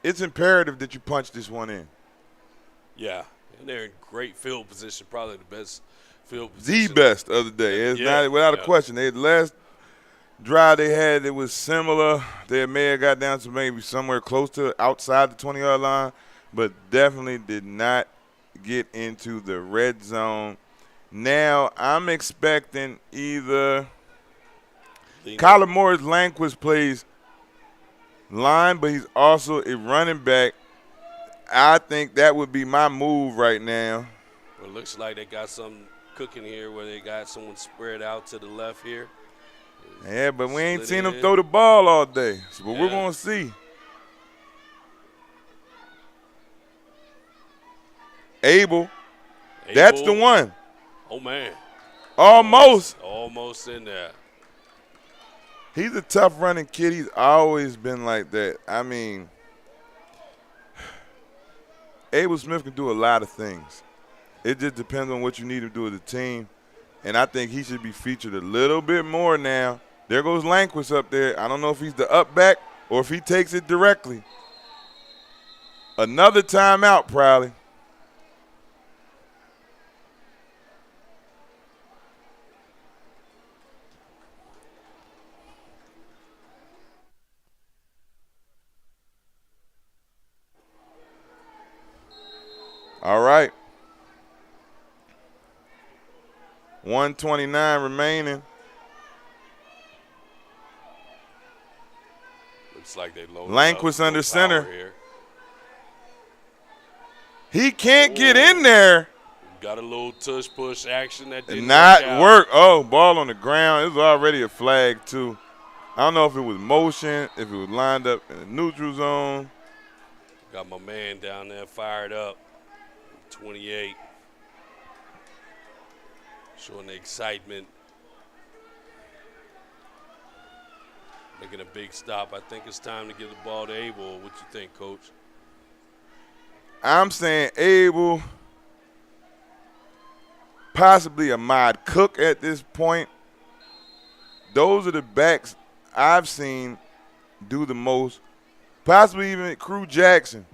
It's imperative that you punch this one in. Yeah, and they're in great field position, probably the best field position. The best of the day. It's not without a question. The last drive they had, it was similar. They may have got down to maybe somewhere close to outside the 20-yard line, but definitely did not get into the red zone. Now I'm expecting either Kyler Morris Lanquist plays line, but he's also a running back. I think that would be my move right now. Well, it looks like they got something cooking here where they got someone spread out to the left here. Yeah, but we ain't seen him throw the ball all day. So we're going to see. Abel. That's the one. Oh, man. Almost in there. He's a tough running kid. He's always been like that. I mean, Abel Smith can do a lot of things. It just depends on what you need to do as a team. And I think he should be featured a little bit more now. There goes Lanquist up there. I don't know if he's the up back or if he takes it directly. Another timeout, probably. All right. 1:29 remaining. Looks like they loaded Lanquist up under center. Here. He can't get in there. Got a little tush push action that didn't work. Oh, ball on the ground. It was already a flag too. I don't know if it was motion, if it was lined up in the neutral zone. Got my man down there fired up. 28. Showing the excitement. Making a big stop. I think it's time to give the ball to Abel. What you think, Coach? I'm saying Abel, possibly Ahmad Cook at this point. Those are the backs I've seen do the most. Possibly even Crew Jackson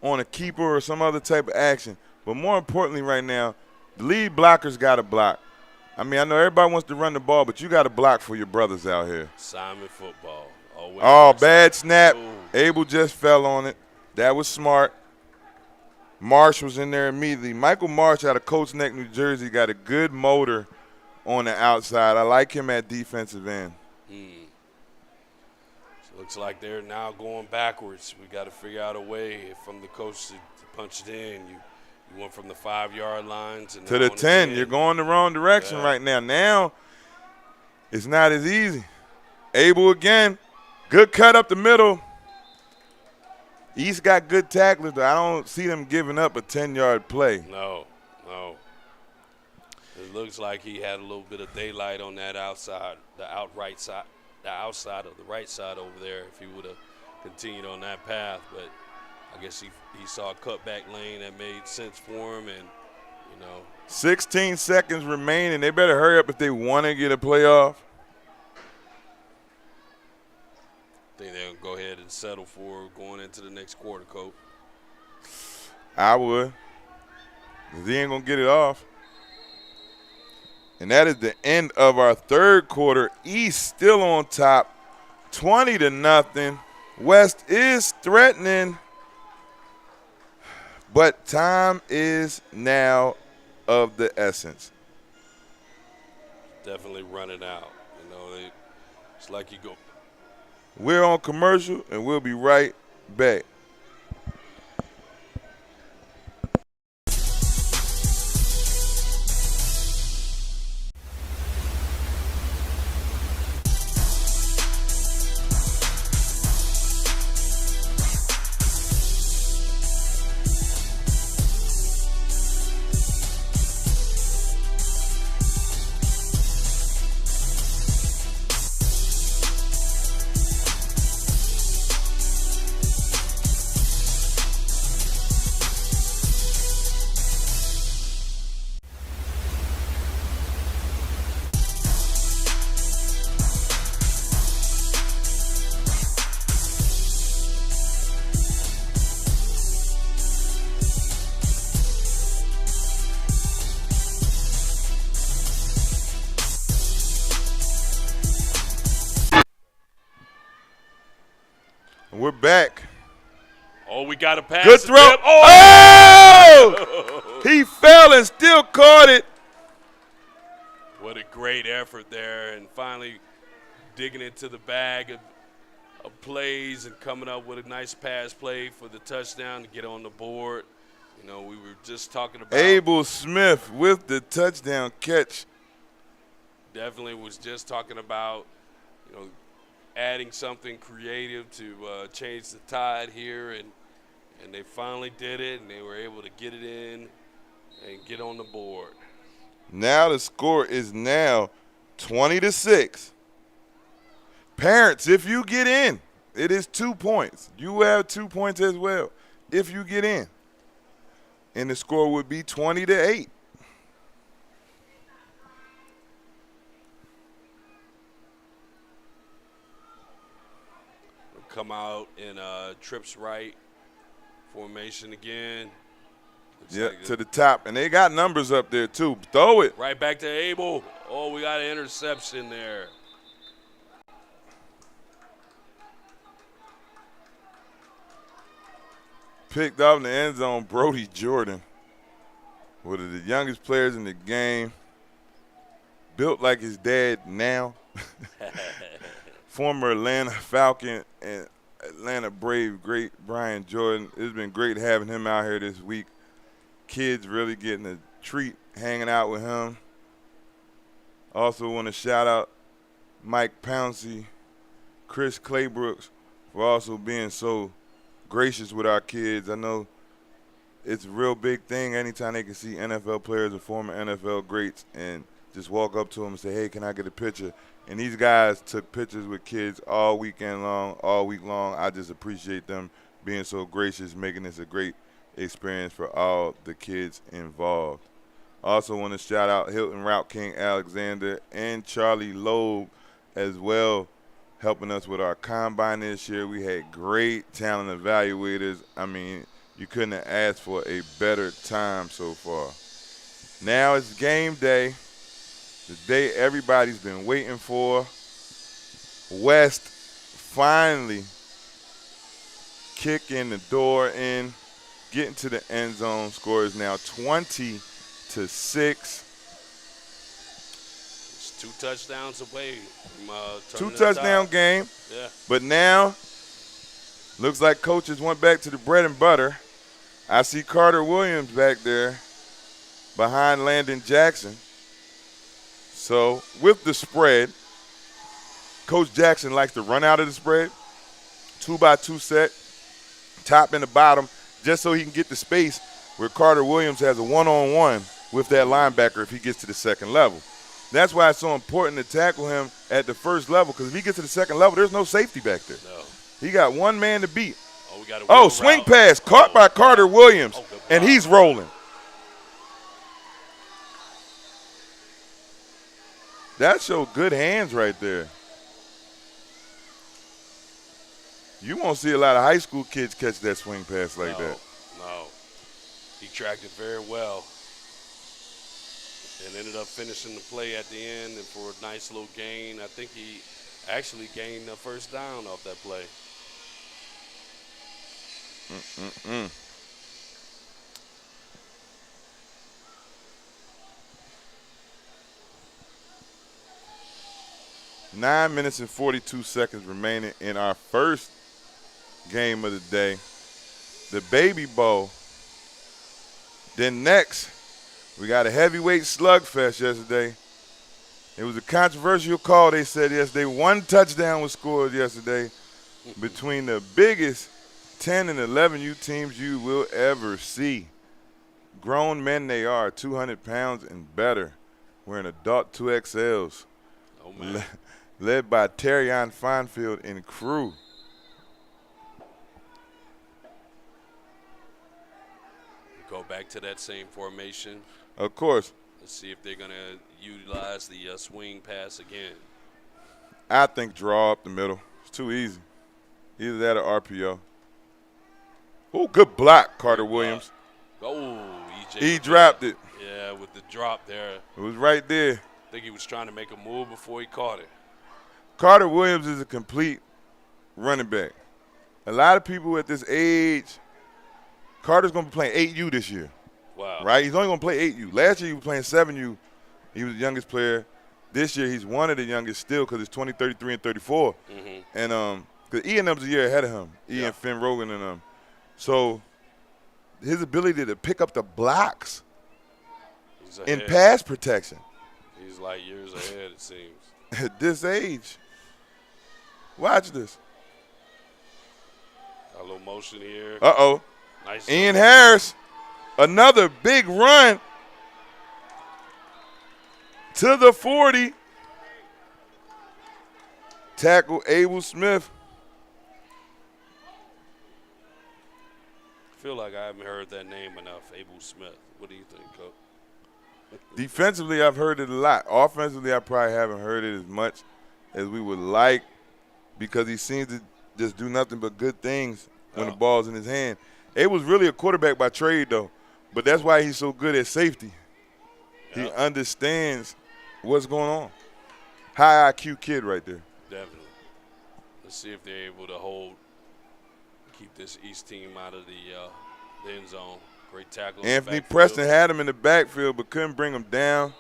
on a keeper or some other type of action. But more importantly right now, the lead blockers got to block. I mean, I know everybody wants to run the ball, but you got to block for your brothers out here. Simon football. Bad snap. Ooh. Abel just fell on it. That was smart. Marsh was in there immediately. Michael Marsh out of Colts Neck, New Jersey, got a good motor on the outside. I like him at defensive end. So looks like they're now going backwards. We got to figure out a way from the coach to punch it in. You went from the 5-yard line to the 10. You're going the wrong direction right now. Now it's not as easy. Abel again. Good cut up the middle. East got good tacklers, but I don't see them giving up a 10-yard play. No. It looks like he had a little bit of daylight on that outside, the outside of the right side over there if he would have continued on that path. But I guess he saw a cutback lane that made sense for him, and, 16 seconds remaining. They better hurry up if they want to get a playoff. I think they'll go ahead and settle for going into the next quarter, Coach. I would. 'Cause he ain't going to get it off. And that is the end of our third quarter. East still on top, 20-0. West is threatening, but time is now of the essence. Definitely running out. It's like you go. We're on commercial, and we'll be right back. We're back. Oh, we got a pass. Good throw. Oh! He fell and still caught it. What a great effort there, and finally digging into the bag of plays and coming up with a nice pass play for the touchdown to get on the board. We were just talking about Abel Smith with the touchdown catch. Definitely was just talking about, adding something creative to change the tide here, and they finally did it, and they were able to get it in and get on the board. Now the score is now 20-6. Parents, if you get in, it is 2 points. You have 2 points as well if you get in. And the score would be 20-8. Come out in trips right formation again. Yeah, to the top. And they got numbers up there, too. Throw it. Right back to Abel. Oh, we got an interception there. Picked off in the end zone, Brody Jordan. One of the youngest players in the game. Built like his dad now. Former Atlanta Falcon and Atlanta Brave great Brian Jordan. It's been great having him out here this week. Kids really getting a treat hanging out with him. Also want to shout out Mike Pouncey, Chris Claybrooks for also being so gracious with our kids. I know it's a real big thing anytime they can see NFL players or former NFL greats and just walk up to them and say, hey, can I get a picture? And these guys took pictures with kids all week long. I just appreciate them being so gracious, making this a great experience for all the kids involved. Also want to shout out Hilton Route King Alexander and Charlie Loeb as well, helping us with our combine this year. We had great talent evaluators. I mean, you couldn't have asked for a better time so far. Now it's game day. The day everybody's been waiting for. West finally kicking the door in, getting to the end zone. Score is now 20-6. It's 2 touchdowns away from Two touchdown game. Yeah. But now looks like coaches went back to the bread and butter. I see Carter Williams back there behind Landon Jackson. So with the spread, Coach Jackson likes to run out of the spread. 2-by-2 set. top and the bottom, just so he can get the space where Carter Williams has a one-on-one with that linebacker if he gets to the second level. That's why it's so important to tackle him at the first level, because if he gets to the second level, there's no safety back there. No. He got one man to beat. Oh, we got Oh, swing pass caught by Carter Williams, and he's rolling. That showed good hands right there. You won't see a lot of high school kids catch that swing pass like that. No. He tracked it very well and ended up finishing the play at the end and for a nice little gain. I think he actually gained a first down off that play. Mm-mm-mm. Nine minutes and 42 seconds remaining in our first game of the day, the Baby Bowl. Then next, we got a heavyweight slugfest yesterday. It was a controversial call, they said yesterday. One touchdown was scored yesterday between the biggest 10 and 11U teams you will ever see. Grown men they are, 200 pounds and better, wearing adult 2XLs. Oh, man. Led by Terrion Fonfield and crew. Go back to that same formation. Of course. Let's see if they're going to utilize the swing pass again. I think draw up the middle. It's too easy. Either that or RPO. Oh, good block, Carter Williams. Oh, EJ. He dropped it. Yeah, with the drop there. It was right there. I think he was trying to make a move before he caught it. Carter Williams is a complete running back. A lot of people at this age, Carter's going to be playing 8U this year. Wow. Right? He's only going to play 8U. Last year he was playing 7U. He was the youngest player. This year he's one of the youngest still because it's 20, 33, and 34. Mm-hmm. And because Ian was a year ahead of him, Ian Finn Rogan and them. So his ability to pick up the blocks in pass protection. He's like years ahead, it seems. At this age. Watch this. A little motion here. Uh-oh. Nice. Ian Harris, another big run to the 40. Tackle Abel Smith. I feel like I haven't heard that name enough, Abel Smith. What do you think, Coach? Defensively, I've heard it a lot. Offensively, I probably haven't heard it as much as we would like because he seems to just do nothing but good things when the ball's in his hand. Abel's really a quarterback by trade, though, but that's why he's so good at safety. He understands what's going on. High IQ kid right there. Definitely. Let's see if they're able to keep this East team out of the end zone. Great tackle. Anthony Preston had him in the backfield but couldn't bring him down.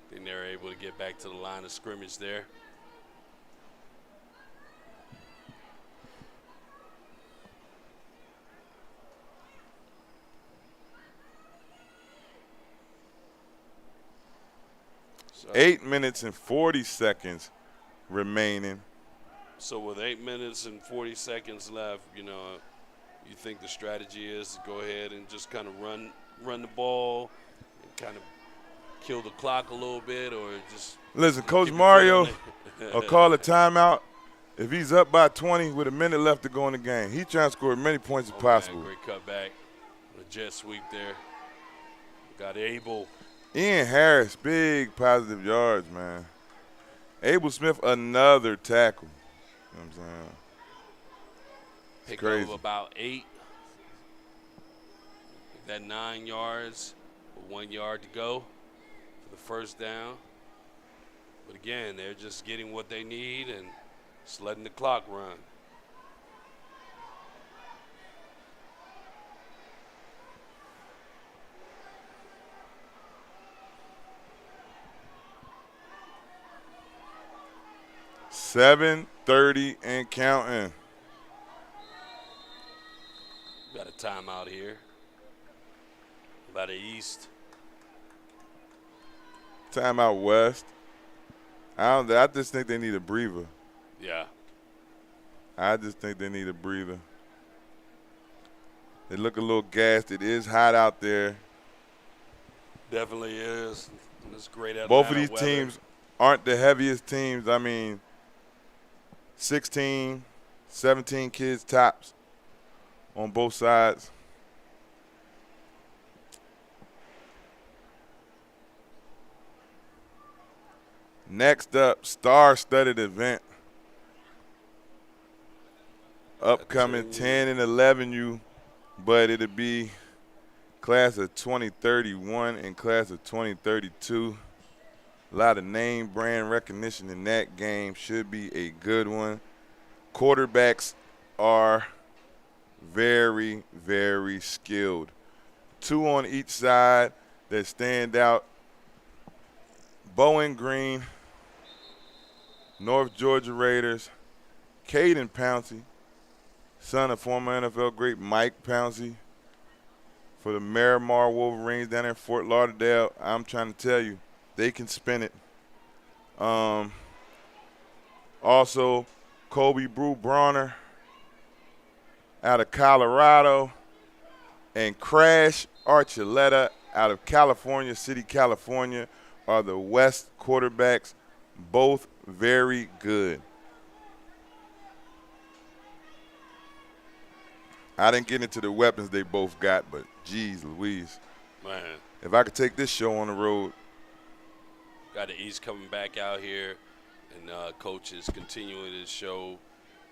I think they're able to get back to the line of scrimmage there. So, 8 minutes and 40 seconds remaining. So with 8 minutes and 40 seconds left, you think the strategy is to go ahead and just kind of run the ball and kind of kill the clock a little bit, or just listen, Coach Mario will call a timeout if he's up by 20 with a minute left to go in the game. He's trying to score as many points as possible. Man, great cutback. A jet sweep there. Got Abel. Ian Harris, big positive yards, man. Abel Smith, another tackle. You know what I'm saying? Pick crazy. up about 8. That 9 yards with 1 yard to go for the first down. But again, they're just getting what they need and just letting the clock run. .730 and counting. Got a timeout here. By the East. Timeout West. I just think they need a breather. Yeah. I just think they need a breather. They look a little gassed. It is hot out there. Definitely is. It's great Atlanta Both of these weather. teams aren't the heaviest teams. I mean, 16, 17 kids tops on both sides. Next up, star-studded event. Upcoming 10 and 11U, but it'll be class of 2031 and class of 2032. A lot of name brand recognition in that game. Should be a good one. Quarterbacks are very, very skilled. 2 on each side that stand out. Bowling Green, North Georgia Raiders, Caden Pouncey, son of former NFL great Mike Pouncey, for the Miramar Wolverines down in Fort Lauderdale. I'm trying to tell you, they can spin it. Also, Kobe Brew Bronner out of Colorado, and Crash Archuleta out of California City, California, are the West quarterbacks, both very good. I didn't get into the weapons they both got, but geez Louise. Man. If I could take this show on the road. Got the East coming back out here, and Coach is continuing to show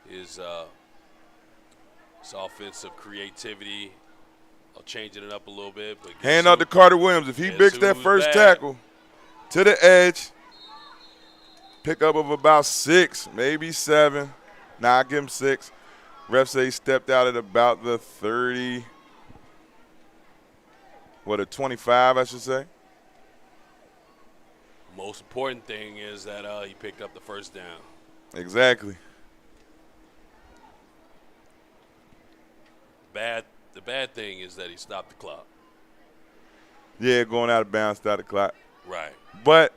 his offensive creativity. I'll change it up a little bit. But hand out to Carter Williams. If he bigs that first tackle to the edge, pickup of about 6, maybe 7. Nah, I give him 6. Ref say he stepped out at about the 30, a 25, I should say. Most important thing is that he picked up the first down. Exactly. The bad thing is that he stopped the clock. Yeah, going out of bounds, start the clock. Right. But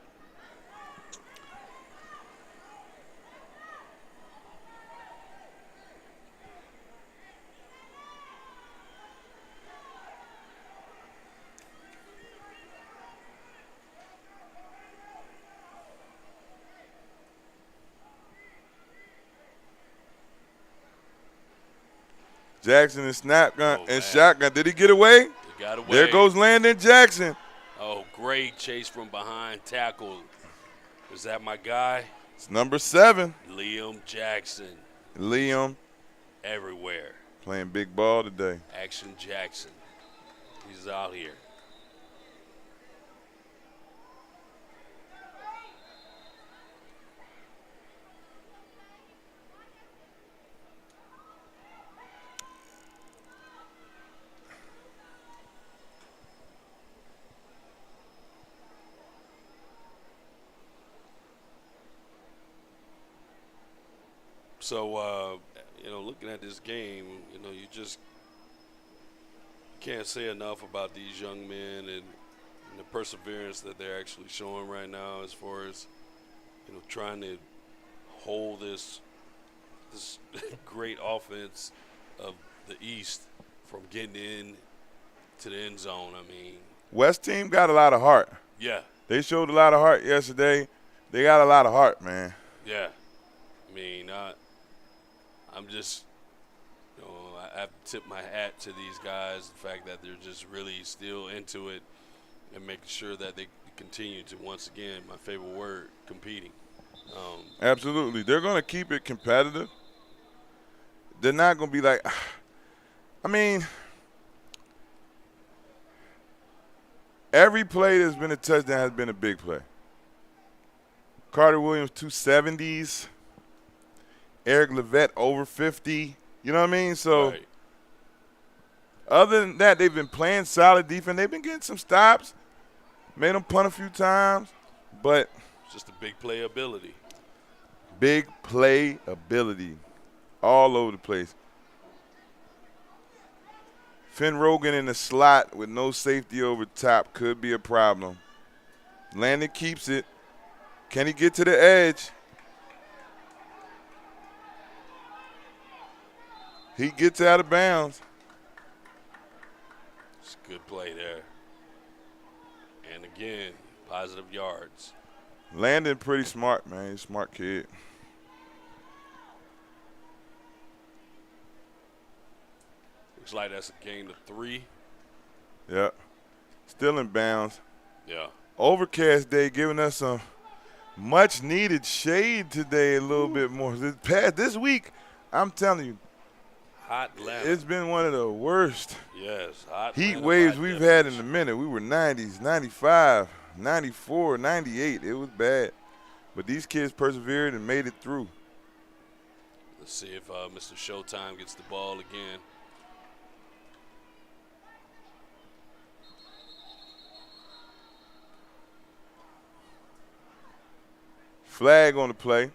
Jackson and shotgun. Did he get away? He got away. There goes Landon Jackson. Oh, great chase from behind, tackle. Is that my guy? It's number 7. Liam Jackson. Liam. Everywhere. Playing big ball today. Action Jackson. He's out here. So, looking at this game, you just can't say enough about these young men and the perseverance that they're actually showing right now as far as, trying to hold this great offense of the East from getting in to the end zone. I mean, West team got a lot of heart. Yeah. They showed a lot of heart yesterday. They got a lot of heart, man. Yeah. I mean, I'm just, I have to tip my hat to these guys, the fact that they're just really still into it and making sure that they continue to, once again, my favorite word, competing. Absolutely. They're going to keep it competitive. They're not going to be like, I mean, every play that's been a touchdown has been a big play. Carter Williams, 270s. Eric Levette, over 50. You know what I mean? So, right. Other than that, they've been playing solid defense. They've been getting some stops. Made them punt a few times. But it's just a big play ability. Big play ability. All over the place. Finn Rogan in the slot with no safety over top could be a problem. Landon keeps it. Can he get to the edge? He gets out of bounds. It's a good play there. And again, positive yards. Landon pretty smart, man. He's a smart kid. Looks like that's a gain of 3. Yep. Still in bounds. Yeah. Overcast day giving us some much needed shade today a little bit more. This week, I'm telling you, Hot Atlanta. it's been one of the worst Yes, hot heat Atlanta waves by we've had in a definition. minute. We were 90s, 95, 94, 98. It was bad. But these kids persevered and made it through. Let's see if Mr. Showtime gets the ball again. Flag on the play.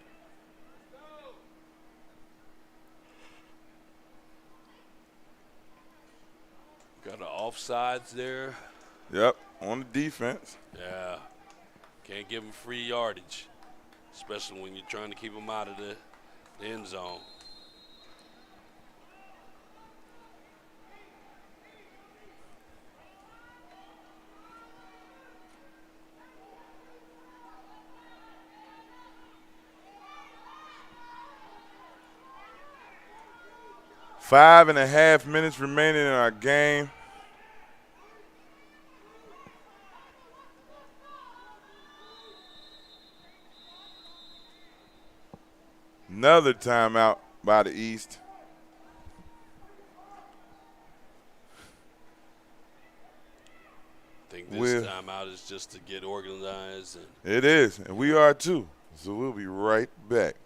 Got the offsides there. Yep, on the defense. Yeah. Can't give them free yardage, especially when you're trying to keep them out of the end zone. Five and a half minutes remaining in our game. Another timeout by the East. I think this timeout is just to get organized. And It is, and we are too. So we'll be right back.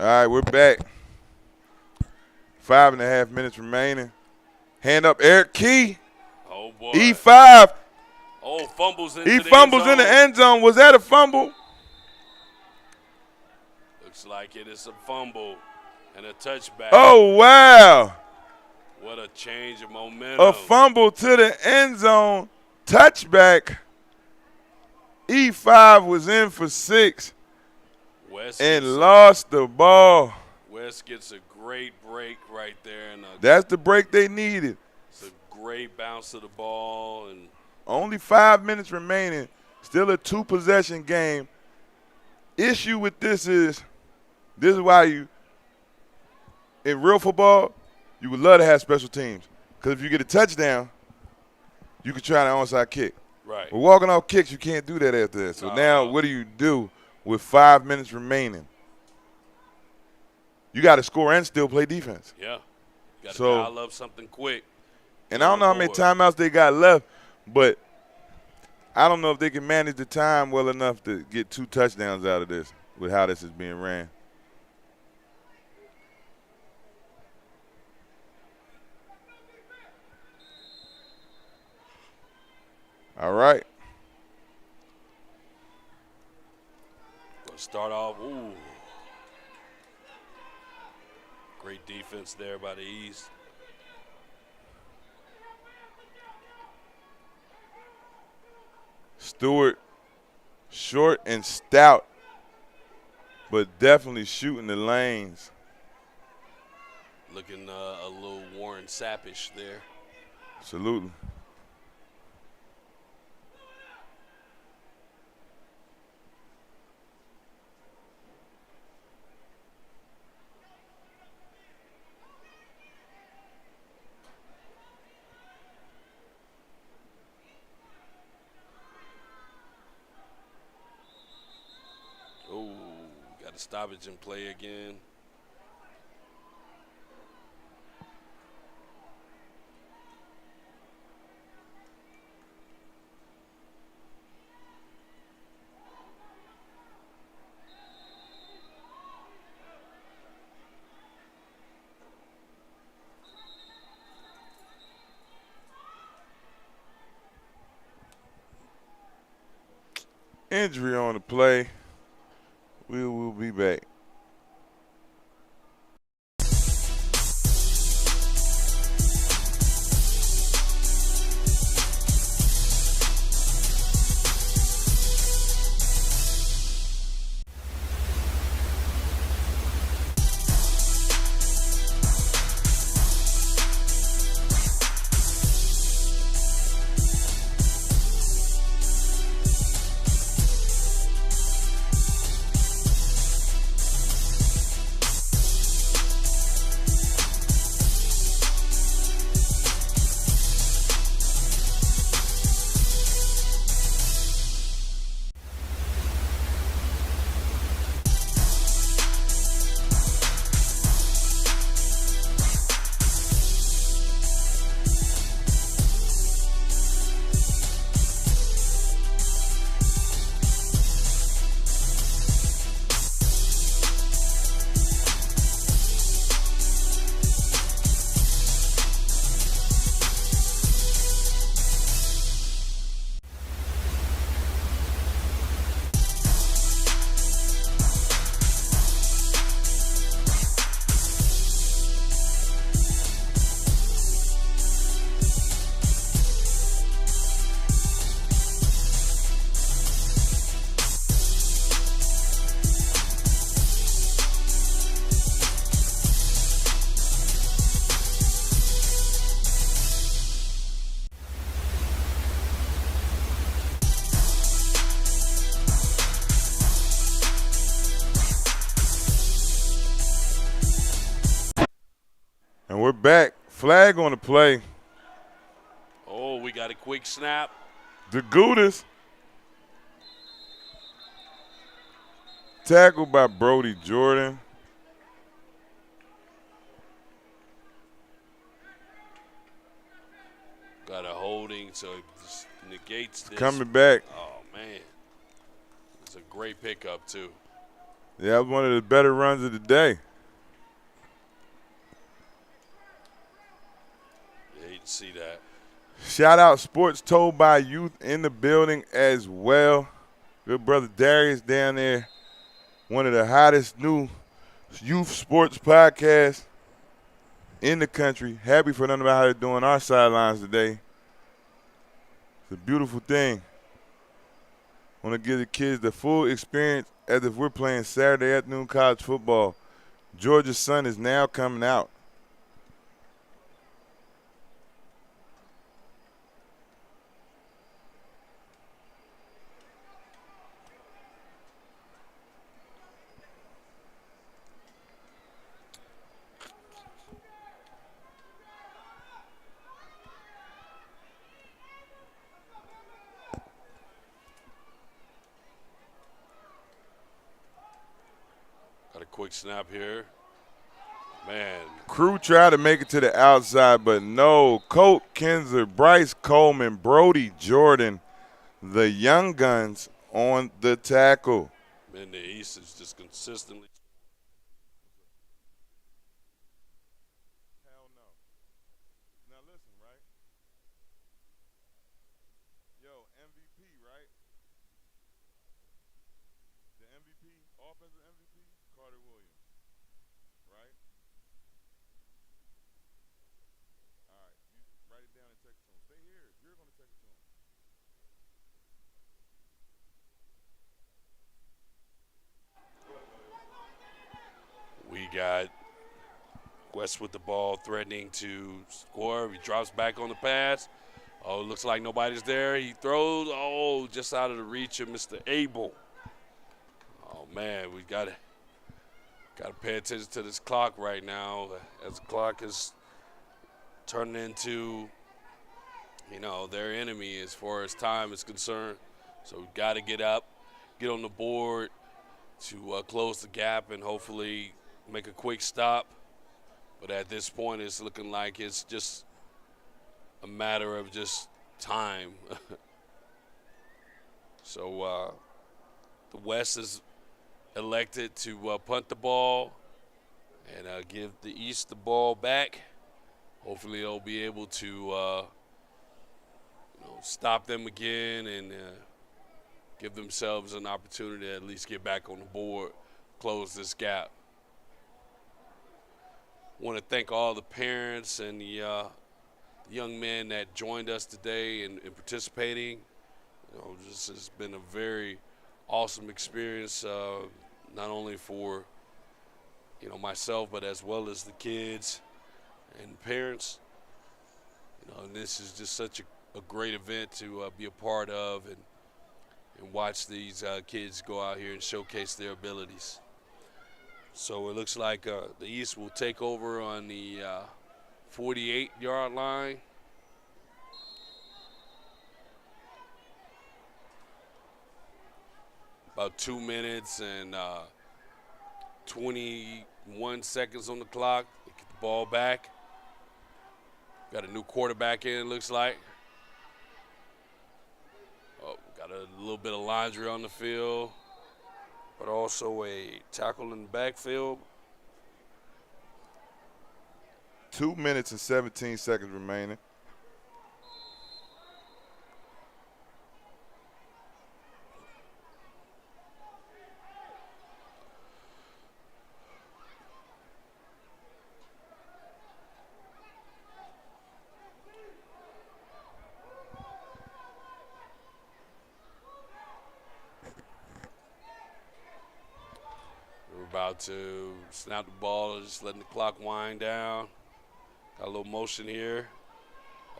All right, we're back. 5.5 minutes remaining. Hand up, Eric Key. oh boy, E5. oh fumbles into He the fumbles end in the zone. end zone. Was that a fumble? Looks like it is a fumble and a touchback. Oh, wow. What a change of momentum. A fumble to the end zone. Touchback. E5 was in for 6 West and gets lost the ball. West gets a great break right there, and That's the break they needed. it's a great bounce to the ball. And Only 5 minutes remaining. Still a 2-possession game. Issue with this is why you, in real football, you would love to have special teams. Because if you get a touchdown, you can try an onside kick. right, But walking off kicks, you can't do that after that. So now what do you do with 5 minutes remaining? You got to score and still play defense. yeah, got to So- dial up something quick. And I don't know how many timeouts they got left, but I don't know if they can manage the time well enough to get 2 touchdowns out of this with how this is being ran. All right. Gonna start off. Ooh, great defense there by the East. Stewart, short and stout, but definitely shooting the lanes. Looking a little Warren Sappish there. Absolutely. stoppage in play again. Injury on the play. We will be back. And we're back. Flag on the play. Oh, we got a quick snap. The Goudas. Tackled by Brody Jordan. Got a holding, so it just negates this. Coming back. Oh, man. It's a great pickup, too. Yeah, that was one of the better runs of the day. Yeah, you can see that. Shout out Sports Told by Youth in the building as well. Good brother Darius down there. One of the hottest new youth sports podcasts in the country. Happy for them about how they're doing our sidelines today. It's a beautiful thing. Want to give the kids the full experience as if we're playing Saturday afternoon college football. Georgia's sun is now coming out. Got a quick snap here. Man. Crew tried to make it to the outside, but no. Colt Kinzer, Bryce Coleman, Brody Jordan, the young guns on the tackle. Man, the East is just consistently. Hell no. Now listen, right? Yo, MVP, right? The MVP, offensive MVP, Carter Williams, right? All right, you write it down and text it to him. Stay here. You're going to text it to him. We got West with the ball, threatening to score. He drops back on the pass. Oh, looks like nobody's there. He throws. Oh, just out of the reach of Mr. Abel. Oh man, we got to pay attention to this clock right now, as the clock is turning into, their enemy as far as time is concerned. So we got to get up, get on the board, to close the gap and hopefully make a quick stop. But at this point, it's looking like it's just a matter of just time. So the West is elected to punt the ball and give the East the ball back. Hopefully they'll be able to stop them again and give themselves an opportunity to at least get back on the board, close this gap. I want to thank all the parents and the young men that joined us today in participating. This has been a very awesome experience, not only for myself, but as well as the kids and parents. And this is just such a great event to be a part of and watch these kids go out here and showcase their abilities. So it looks like the East will take over on the 48-yard line. About 2 minutes and 21 seconds on the clock. They get the ball back. Got a new quarterback in, looks like. Oh, got a little bit of laundry on the field, but also a tackle in the backfield. 2 minutes and 17 seconds remaining. About to snap the ball, just letting the clock wind down. Got a little motion here.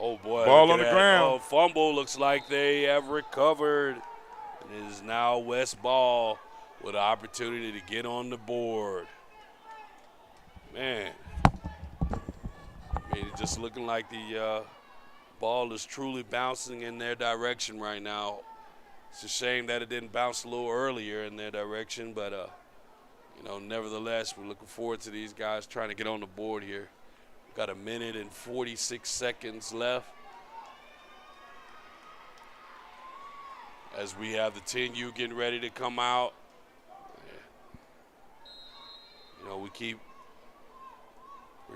Oh, boy. Ball on the ground. Oh, fumble. Looks like they have recovered. It is now West ball with an opportunity to get on the board. Man. I mean, it's just looking like the ball is truly bouncing in their direction right now. It's a shame that it didn't bounce a little earlier in their direction, but nevertheless, we're looking forward to these guys trying to get on the board here. We've got 1 minute and 46 seconds left as we have the 10U getting ready to come out. We're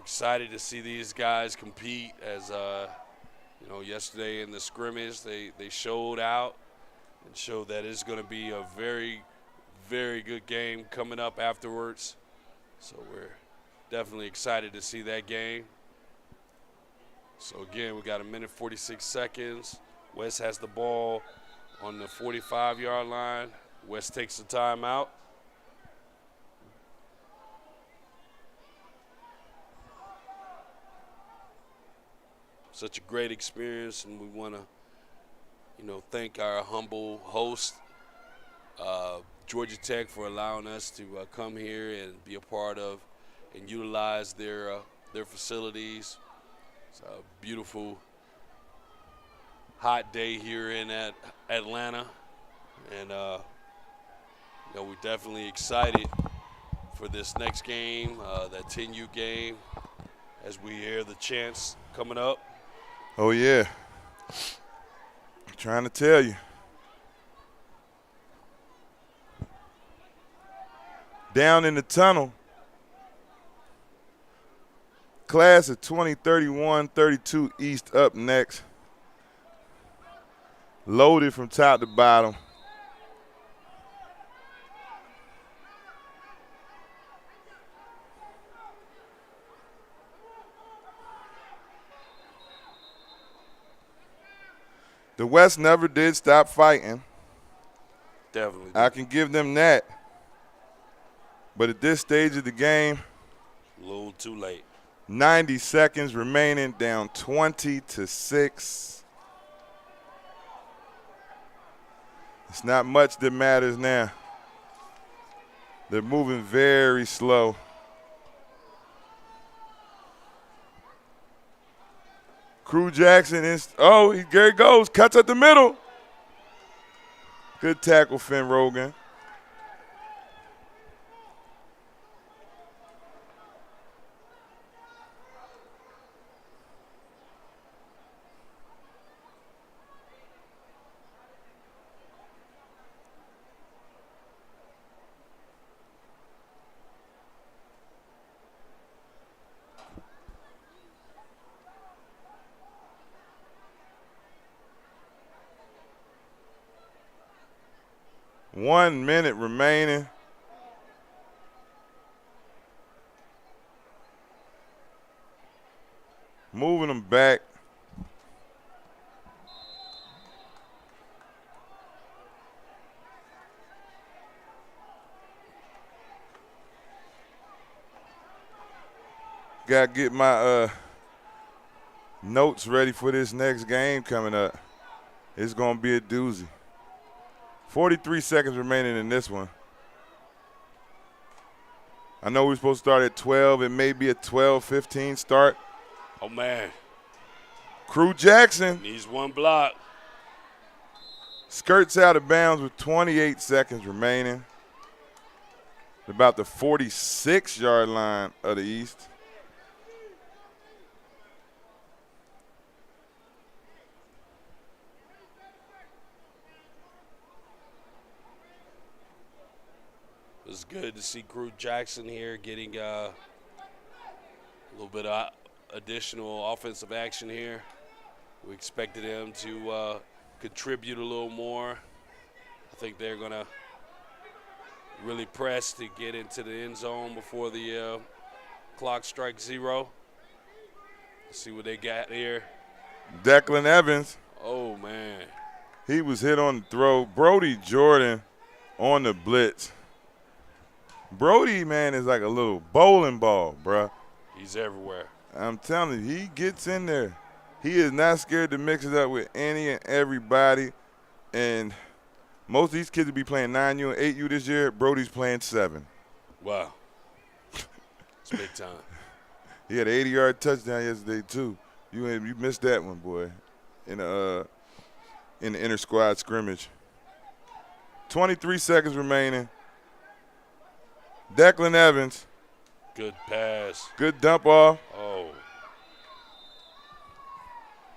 excited to see these guys compete as, yesterday in the scrimmage, they showed out and showed that it's going to be a very, very good game coming up afterwards. So we're definitely excited to see that game. So again, we got 1 minute 46 seconds. West has the ball on the 45-yard line. West takes the timeout. Such a great experience, and we want to, thank our humble host, Georgia Tech, for allowing us to come here and be a part of and utilize their facilities. It's a beautiful, hot day here in Atlanta, and we're definitely excited for this next game, that 10U game, as we hear the chants coming up. Oh, yeah. I'm trying to tell you. Down in the tunnel, class of 2031-32 East up next. Loaded from top to bottom. The West never did stop fighting. Definitely. I can give them that. But at this stage of the game, a little too late. 90 seconds remaining, down 20-6. It's not much that matters now. They're moving very slow. Crew Jackson is, there he goes, cuts at the middle. Good tackle, Finn Rogan. 1 minute remaining. Moving them back. Got to get my notes ready for this next game coming up. It's going to be a doozy. 43 seconds remaining in this one. I know we're supposed to start at 12. It may be a 12-15 start. Oh, man. Crew Jackson Needs one block. skirts out of bounds with 28 seconds remaining. About the 46-yard line of the East. It's good to see Crew Jackson here getting a little bit of additional offensive action here. We expected him to contribute a little more. I think they're going to really press to get into the end zone before the clock strikes 0. Let's see what they got here. Declan Evans, Oh, man. he was hit on the throw. Brody Jordan on the blitz. Brody, man, is like a little bowling ball, bruh. He's everywhere. I'm telling you, he gets in there. He is not scared to mix it up with any and everybody. And most of these kids will be playing 9U and 8U this year. Brody's playing 7. Wow. It's big time. He had an 80-yard touchdown yesterday, too. You missed that one, boy, in the inter-squad scrimmage. 23 seconds remaining. Declan Evans, Good pass. good dump off, Oh,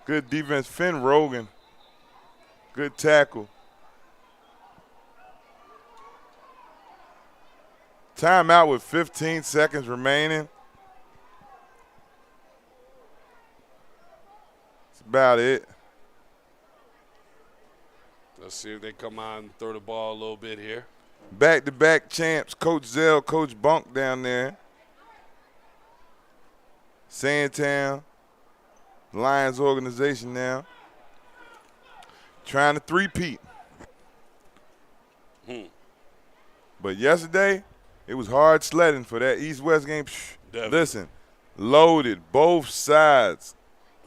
good defense. Finn Rogan, good tackle. Timeout with 15 seconds remaining. That's about it. let's see if they come out and throw the ball a little bit here. Back-to-back champs, Coach Zell, Coach Bunk down there. Sandtown, Lions organization now. Trying to three-peat. But yesterday, it was hard sledding for that East-West game. Definitely. Listen, loaded, both sides.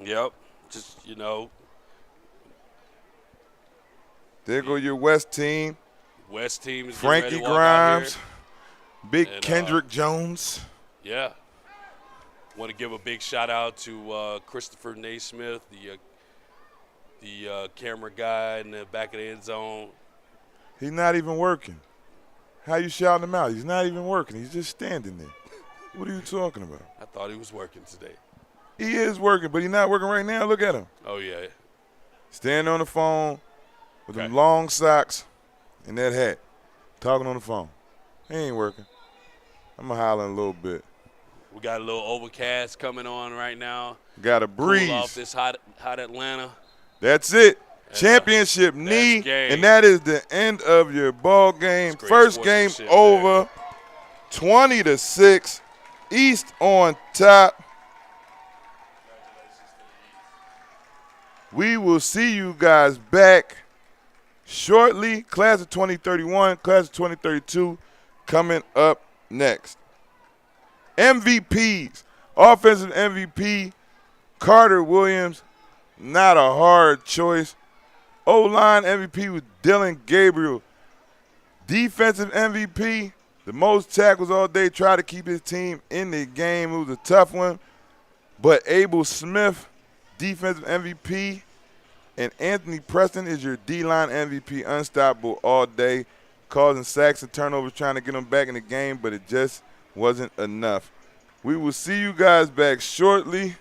Yep. Just, There go your West team. West team is getting Frankie ready to walk out Grimes, Big And, Kendrick Jones. here. Yeah. Want to give a big shout out to Christopher Naismith, the camera guy in the back of the end zone. He's not even working. How you shouting him out? He's not even working. He's just standing there. What are you talking about? I thought he was working today. He is working, but he's not working right now. Look at him. Oh, yeah. Standing on the phone with them Okay. long socks and that hat, talking on the phone. He ain't working. I'm going to holler in a little bit. We got a little overcast coming on right now. Got a breeze. Cool off this hot Atlanta. That's it. Championship knee, game. and that is the end of your ball game. That's great First game sportsmanship over, 20-6, East on top. We will see you guys back shortly. Class of 2031, class of 2032 coming up next. MVPs, offensive MVP, Carter Williams, not a hard choice. O-line MVP was Dylan Gabriel. Defensive MVP, the most tackles all day, tried to keep his team in the game. It was a tough one. But Abel Smith, defensive MVP, and Anthony Preston is your D-line MVP, unstoppable all day, causing sacks and turnovers, trying to get them back in the game, but it just wasn't enough. We will see you guys back shortly.